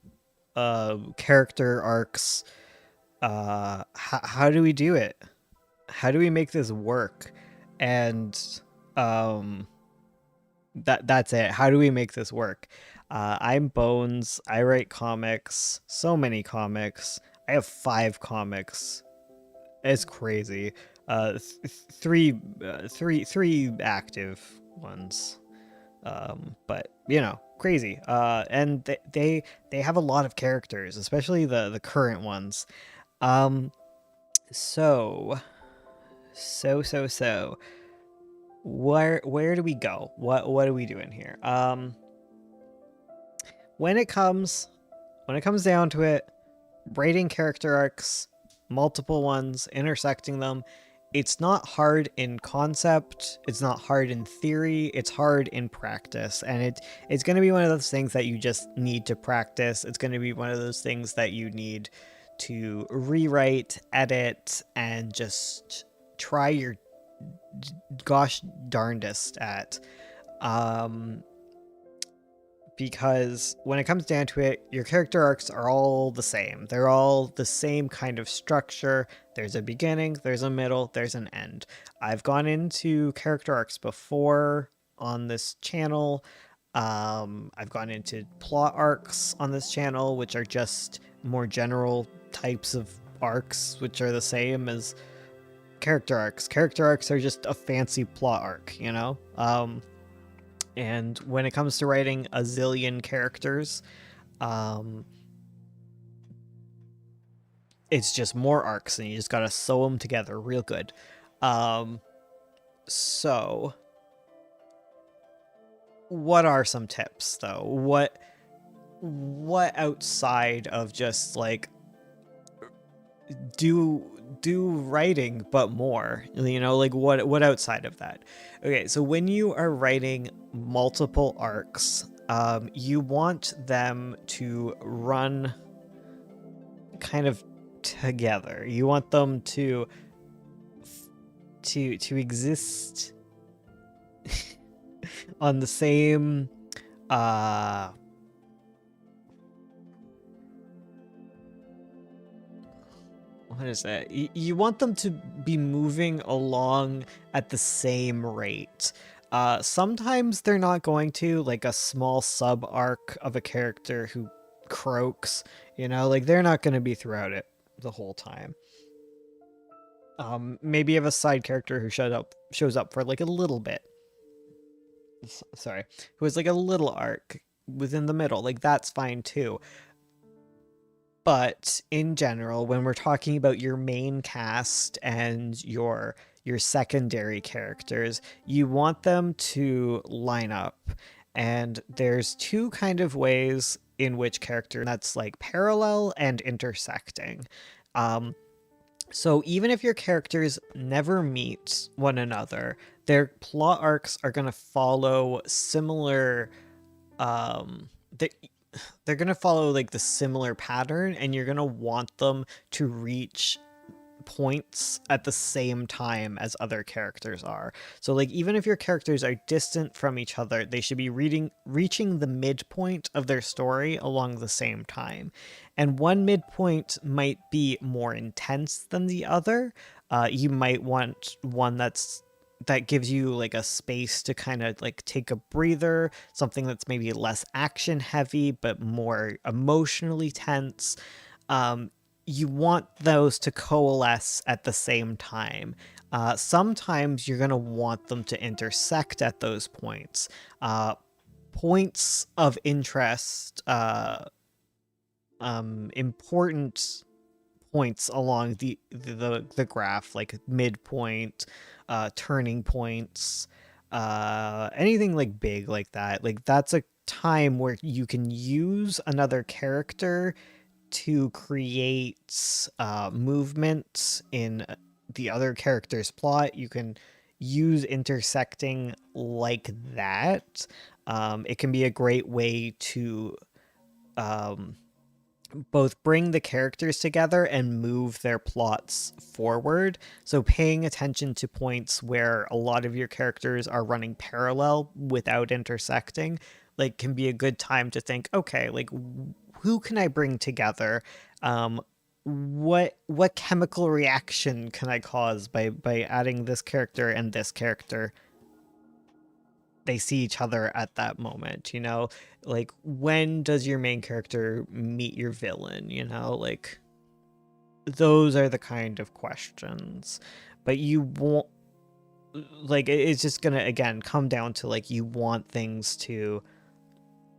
character arcs. How do we do it? How do we make this work? And um, that's it. How do we make this work? I'm Bones. I write comics. So many comics. I have 5 comics. It's crazy. Three active ones. But you know, crazy. And they have a lot of characters, especially the current ones. Um, so where do we go? What are we doing here? When it comes down to it, writing character arcs, multiple ones, intersecting them, it's not hard in concept, it's not hard in theory, it's hard in practice. And it's going to be one of those things that you just need to practice. It's going to be one of those things that you need to rewrite, edit, and just try your gosh darndest at. Because when it comes down to it, your character arcs are all the same. They're all the same kind of structure. There's a beginning, there's a middle, there's an end. I've gone into character arcs before on this channel. I've gone into plot arcs on this channel, which are just more general types of arcs, which are the same as character arcs. Character arcs are just a fancy plot arc, you know? And when it comes to writing a zillion characters, it's just more arcs, and you just gotta sew them together real good. So, what are some tips, though? What outside of just like do writing but more, you know, like what outside of that? Okay, so when you are writing multiple arcs, you want them to run kind of together. You want them to exist on the same what is that? You want them to be moving along at the same rate. Sometimes they're not going to, like a small sub arc of a character who croaks, you know, like they're not going to be throughout it the whole time. Maybe you have a side character who shows up for like a little bit. Sorry, who has like a little arc within the middle, like that's fine too. But in general, when we're talking about your main cast and your secondary characters, you want them to line up. And there's 2 kind of ways in which character that's like parallel and intersecting. So even if your characters never meet one another, their plot arcs are going to follow similar they, they're going to follow like the similar pattern, and you're going to want them to reach points at the same time as other characters are. So like even if your characters are distant from each other, they should be reaching the midpoint of their story along the same time. And one midpoint might be more intense than the other. You might want one that gives you like a space to kind of like take a breather, something that's maybe less action heavy but more emotionally tense. You want those to coalesce at the same time. Sometimes you're going to want them to intersect at those points. Points of interest, important points along the graph, like midpoint, turning points, anything like big like that. Like that's a time where you can use another character to create movement in the other character's plot. You can use intersecting like that. It can be a great way to um, both bring the characters together and move their plots forward. So paying attention to points where a lot of your characters are running parallel without intersecting, like, can be a good time to think, okay, like, who can I bring together? What chemical reaction can I cause by adding this character and this character? They see each other at that moment, you know? Like, when does your main character meet your villain, you know? Like, those are the kind of questions. But you won't, like, it's just gonna, again, come down to, like, you want things to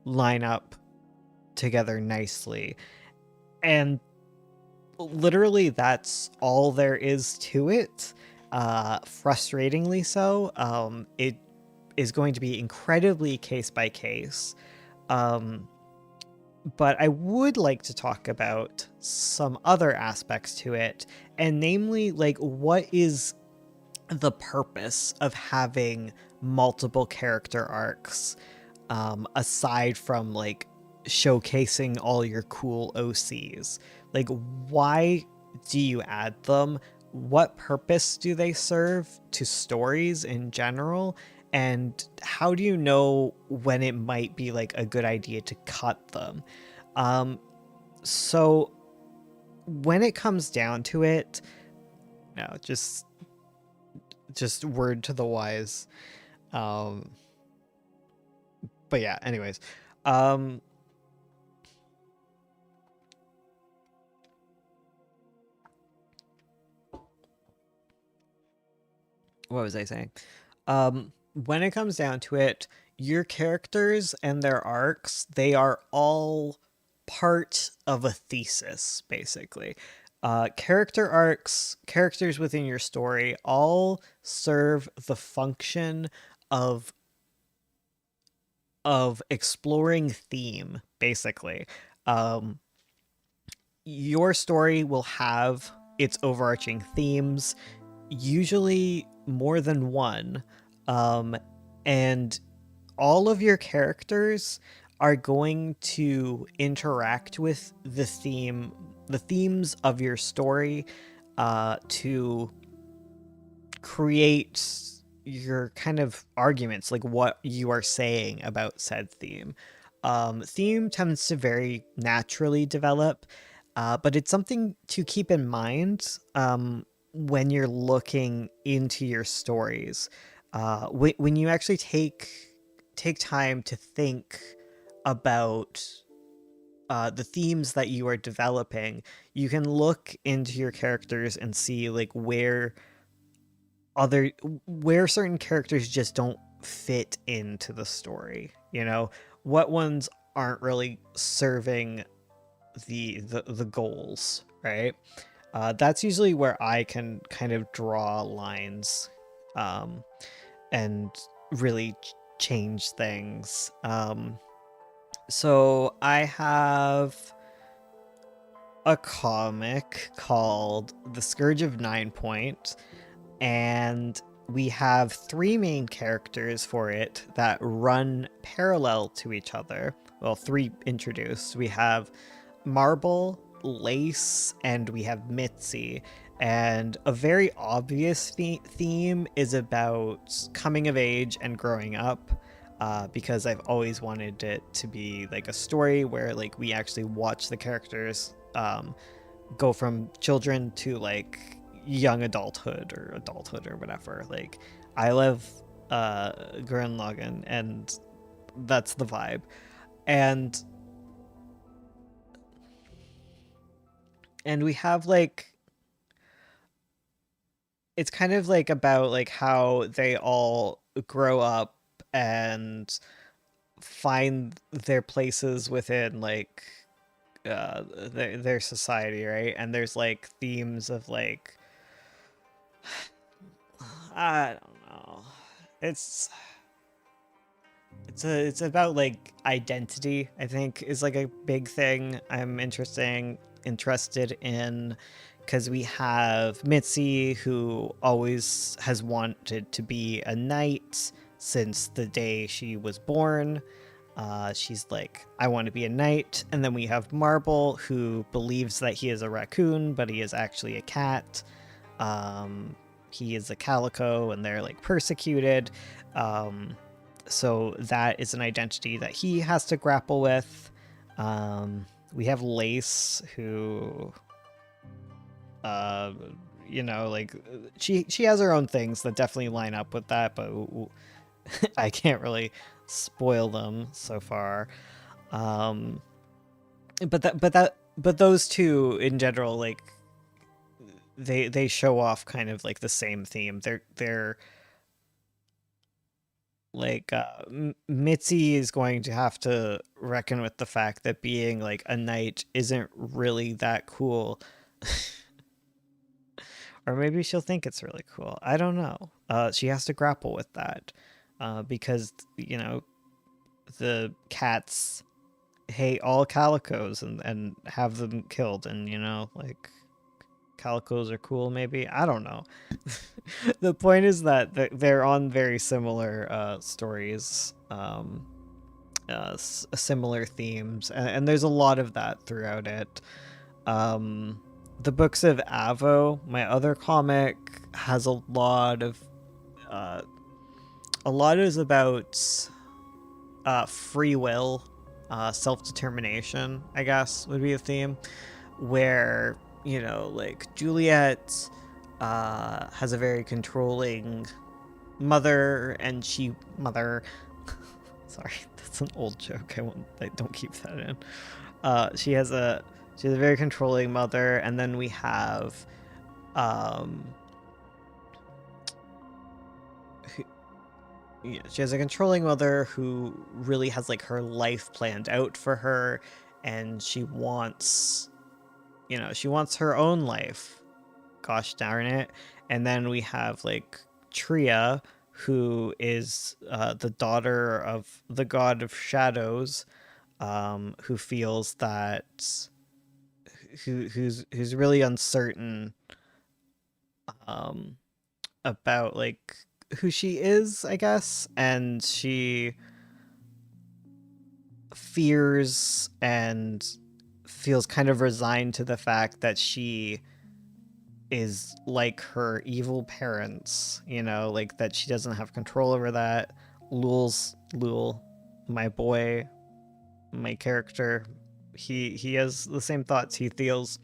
line up together nicely. And literally, that's all there is to it. Frustratingly so. It is going to be incredibly case by case. But I would like to talk about some other aspects to it, and namely, like, what is the purpose of having multiple character arcs, aside from, like, showcasing all your cool OCs? Like, why do you add them? What purpose do they serve to stories in general? And how do you know when it might be, like, a good idea to cut them? Um, so when it comes down to it, no, just word to the wise. Um, but yeah, anyways, um, what was I saying? When it comes down to it, your characters and their arcs, they are all part of a thesis, basically. Character arcs, characters within your story, all serve the function of exploring theme, basically. Um, your story will have its overarching themes, usually more than one, um, and all of your characters are going to interact with the themes of your story, to create your kind of arguments, like what you are saying about said theme. Theme tends to very naturally develop, but it's something to keep in mind, when you're looking into your stories. When you actually take time to think about the themes that you are developing, you can look into your characters and see, like, other where certain characters just don't fit into the story, you know, what ones aren't really serving the goals, right? That's usually where I can kind of draw lines, um, and really change things. So I have a comic called The Scourge of Nine Point, and we have three main characters for it that run parallel to each other. Well, three introduced. We have Marble, Lace, and we have Mitzi. And a very obvious theme is about coming of age and growing up. Because I've always wanted it to be like a story where, like, we actually watch the characters, go from children to, like, young adulthood or whatever. Like, I love Gurren Lagann, and that's the vibe. And we have, like, it's kind of like about, like, how they all grow up and find their places within, like, their society, right? And there's, like, themes of, like, I don't know. It's it's about, like, identity, I think, is, like, a big thing I'm interested in, because we have Mitzi, who always has wanted to be a knight, since the day she was born. She's like, I want to be a knight. And then we have Marble, who believes that he is a raccoon, but he is actually a cat. He is a calico, and they're like persecuted. So that is an identity that he has to grapple with. We have Lace, who, uh, like she has her own things that definitely line up with that, but I can't really spoil them so far. But those two in general, like they show off kind of like the same theme. They're like Mitzi is going to have to reckon with the fact that being like a knight isn't really that cool. Or maybe she'll think it's really cool. I don't know. She has to grapple with that because, the cats hate all calicos and have them killed. And, like calicos are cool, maybe. I don't know. The point is that they're on very similar stories, similar themes, and there's a lot of that throughout it. The Books of Avo, my other comic, has a lot is about free will, self-determination, I guess would be a theme, where like Juliet has a very controlling mother, and sorry, that's an old joke. I don't keep that in. She has a very controlling mother, and then we have she has a controlling mother who really has like her life planned out for her, and she wants her own life. Gosh darn it. And then we have like Tria, who is the daughter of the god of shadows, who feels that who's really uncertain about like who she is, I guess, and she fears and feels kind of resigned to the fact that she is like her evil parents, like that she doesn't have control over that. Lul, my boy, my character, he has the same thoughts. He feels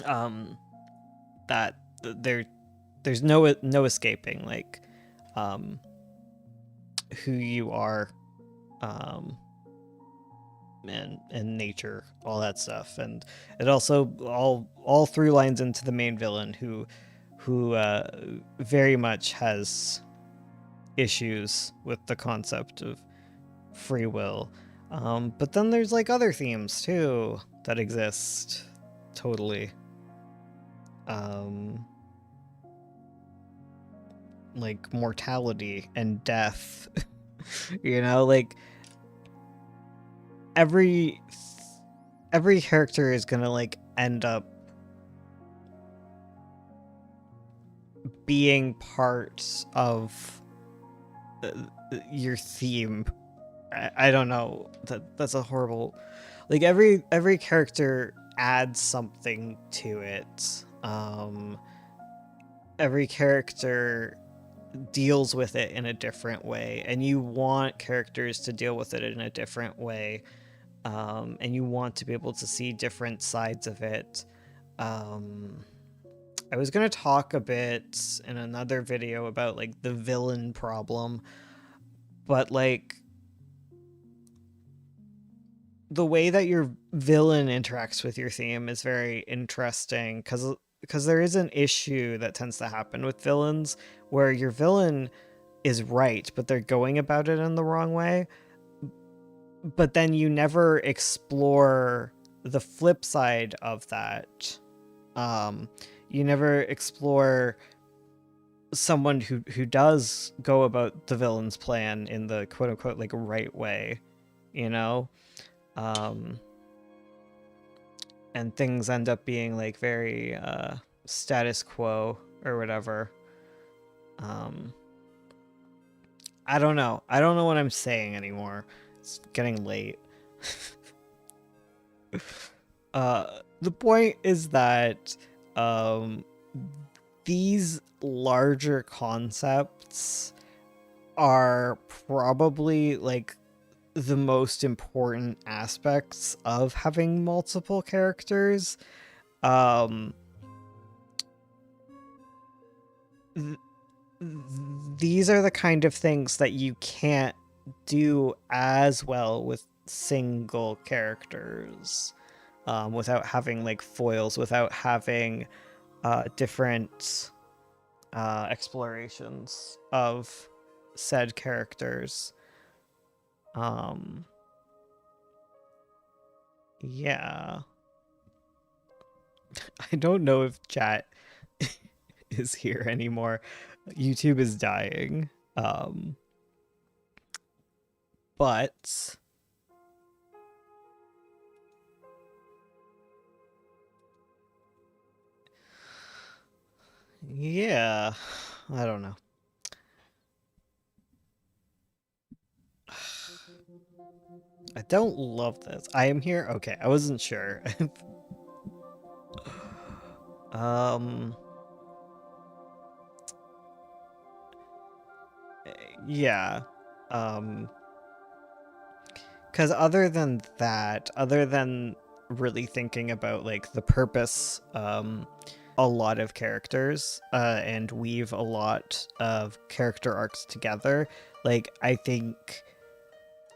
that there's no escaping like who you are, and nature, all that stuff. And it also all through lines into the main villain, who very much has issues with the concept of free will. But then there's like other themes too that exist totally, like mortality and death. Like every character is gonna like end up being part of your theme. I don't know, that's a horrible, like every character adds something to it. Every character deals with it in a different way, and you want characters to deal with it in a different way, and you want to be able to see different sides of it. I was going to talk a bit in another video about like the villain problem, but like the way that your villain interacts with your theme is very interesting, because there is an issue that tends to happen with villains where your villain is right, but they're going about it in the wrong way. But then you never explore the flip side of that. You never explore someone who does go about the villain's plan in the quote unquote like right way, and things end up being like very status quo or whatever. I don't know. I don't know what I'm saying anymore. It's getting late. The point is that um, these larger concepts are probably like the most important aspects of having multiple characters. Um, th- these are the kind of things that you can't do as well with single characters, without having like foils, without having different explorations of said characters. Um, yeah. I don't know if chat is here anymore. YouTube is dying. But yeah, I don't know. I don't love this. I am here. Okay, I wasn't sure. um, yeah. Um, because other than that, other than really thinking about like the purpose, a lot of characters, and weave a lot of character arcs together, like I think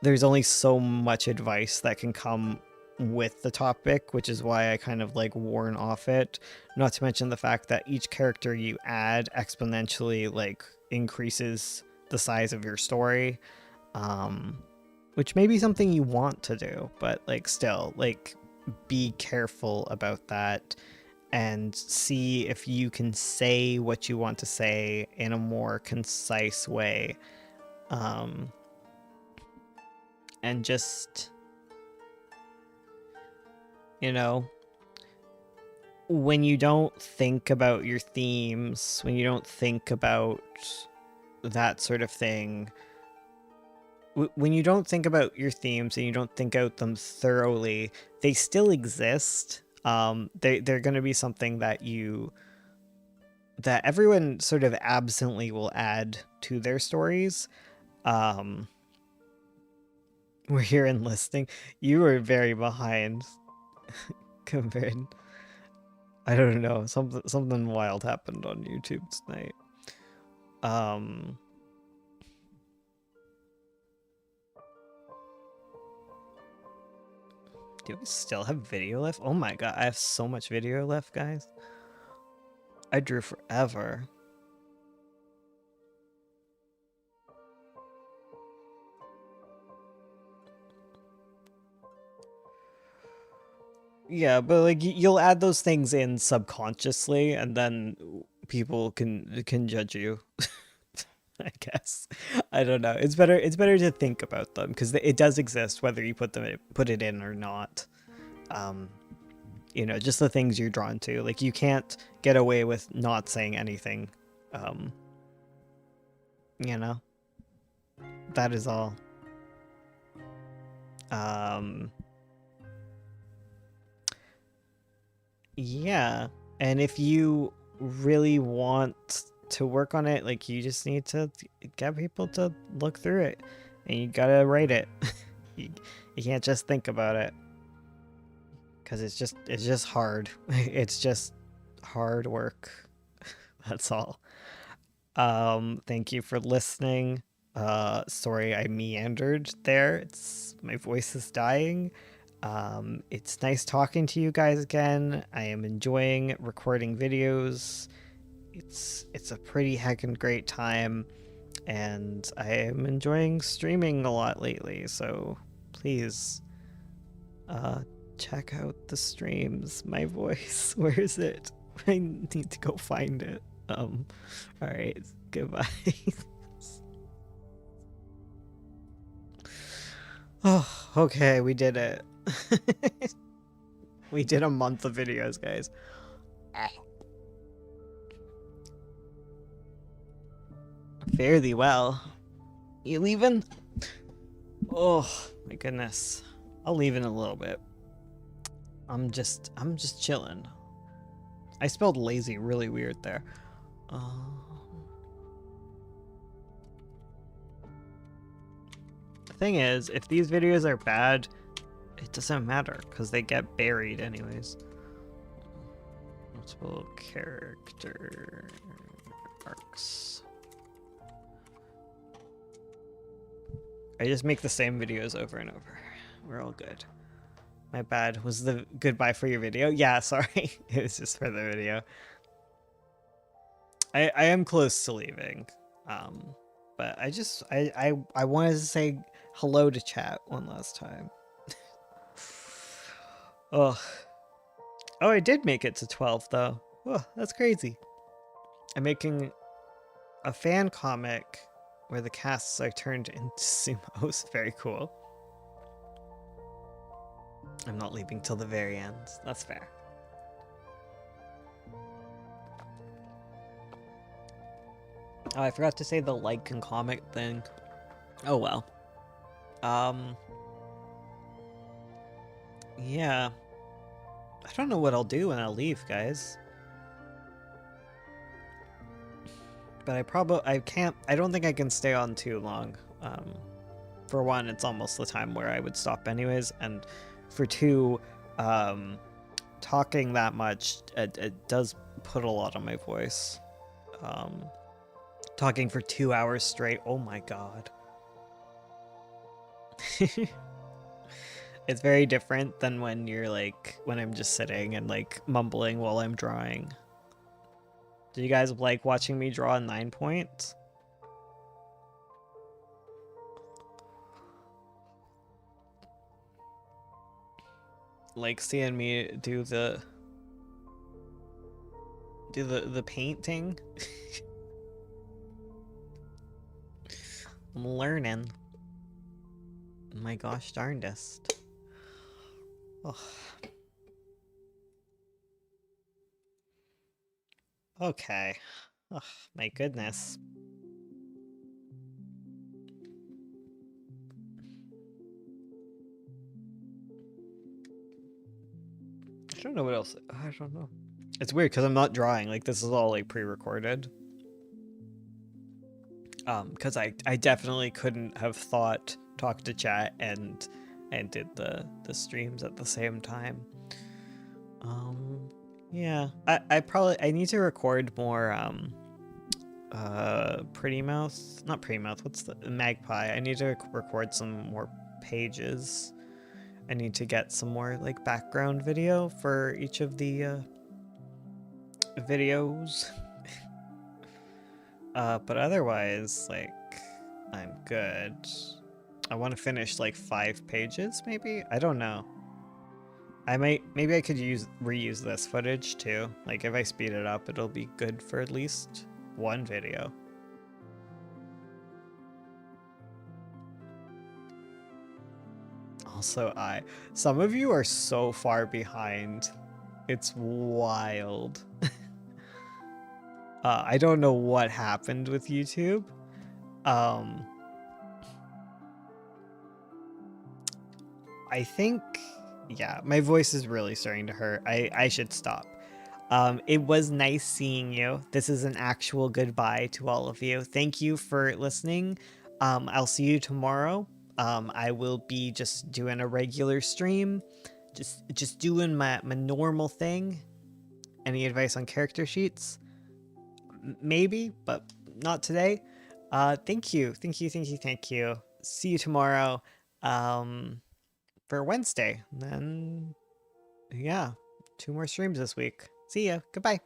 there's only so much advice that can come with the topic, which is why I kind of like worn off it. Not to mention the fact that each character you add exponentially like increases the size of your story. Um, which may be something you want to do, but like still, like be careful about that and see if you can say what you want to say in a more concise way. Um, and just, you know, when you don't think about your themes, when you don't think about that sort of thing, when you don't think about your themes and you don't think out them thoroughly, they still exist. They're going to be something that everyone sort of absently will add to their stories. Um, we're here enlisting. You were very behind compared. I don't know. Something wild happened on YouTube tonight. Um, do we still have video left? Oh my god, I have so much video left, guys. I drew forever. Yeah, but like you'll add those things in subconsciously, and then people can judge you. I guess. I don't know. It's better to think about them because it does exist whether you put it in or not. Um, just the things you're drawn to. Like you can't get away with not saying anything. Um, you know, that is all. Um, yeah, and if you really want to work on it, like you just need to get people to look through it, and you gotta write it. you, you can't just think about it because it's just hard. It's just hard work. That's all. Thank you for listening. Sorry I meandered there. It's my voice is dying. It's nice talking to you guys again. I am enjoying recording videos. It's a pretty heckin' great time, and I am enjoying streaming a lot lately. So please, check out the streams. My voice, where is it? I need to go find it. All right, goodbye. Oh, okay, we did it. We did a month of videos, guys. Fairly well. You leaving? Oh my goodness. I'll leave in a little bit. I'm just chilling. I spelled lazy really weird there. The thing is, if these videos are bad, it doesn't matter because they get buried anyways. Multiple character arcs. I just make the same videos over and over. We're all good. My bad. Was the goodbye for your video? Yeah, sorry. It was just for the video. I am close to leaving. But I wanted to say hello to chat one last time. Oh. Oh, I did make it to 12 though. Oh, that's crazy. I'm making a fan comic where the casts are turned into sumos. Very cool. I'm not leaving till the very end. That's fair. Oh, I forgot to say the like and comment thing. Oh well. Yeah. I don't know what I'll do when I leave, guys. But I don't think I can stay on too long. For one, it's almost the time where I would stop anyways, and for two, talking that much, it does put a lot on my voice. Talking for 2 hours straight, oh my god. It's very different than when you're like, when I'm just sitting and like mumbling while I'm drawing. Do you guys like watching me draw 9 points? Like seeing me do the painting? I'm learning. My gosh darndest. Oh. Okay. Oh, my goodness. I don't know what else. I don't know. It's weird because I'm not drawing. Like, this is all like pre-recorded. Because I definitely couldn't have talked to chat and did the streams at the same time. Yeah, I need to record more Pretty Mouth, not Pretty Mouth, what's the Magpie. I need to record some more pages. I need to get some more like background video for each of the videos. But otherwise, like, I'm good. I want to finish like 5 pages, maybe? I don't know. Maybe I could reuse this footage too. Like if I speed it up, it'll be good for at least 1 video. Also, some of you are so far behind. It's wild. I don't know what happened with YouTube. I think, yeah, my voice is really starting to hurt. I should stop. It was nice seeing you. This is an actual goodbye to all of you. Thank you for listening. I'll see you tomorrow. I will be just doing a regular stream, just doing my normal thing. Any advice on character sheets? Maybe, but not today. Thank you. See you tomorrow. For Wednesday. Then, yeah, 2 more streams this week. See ya. Goodbye.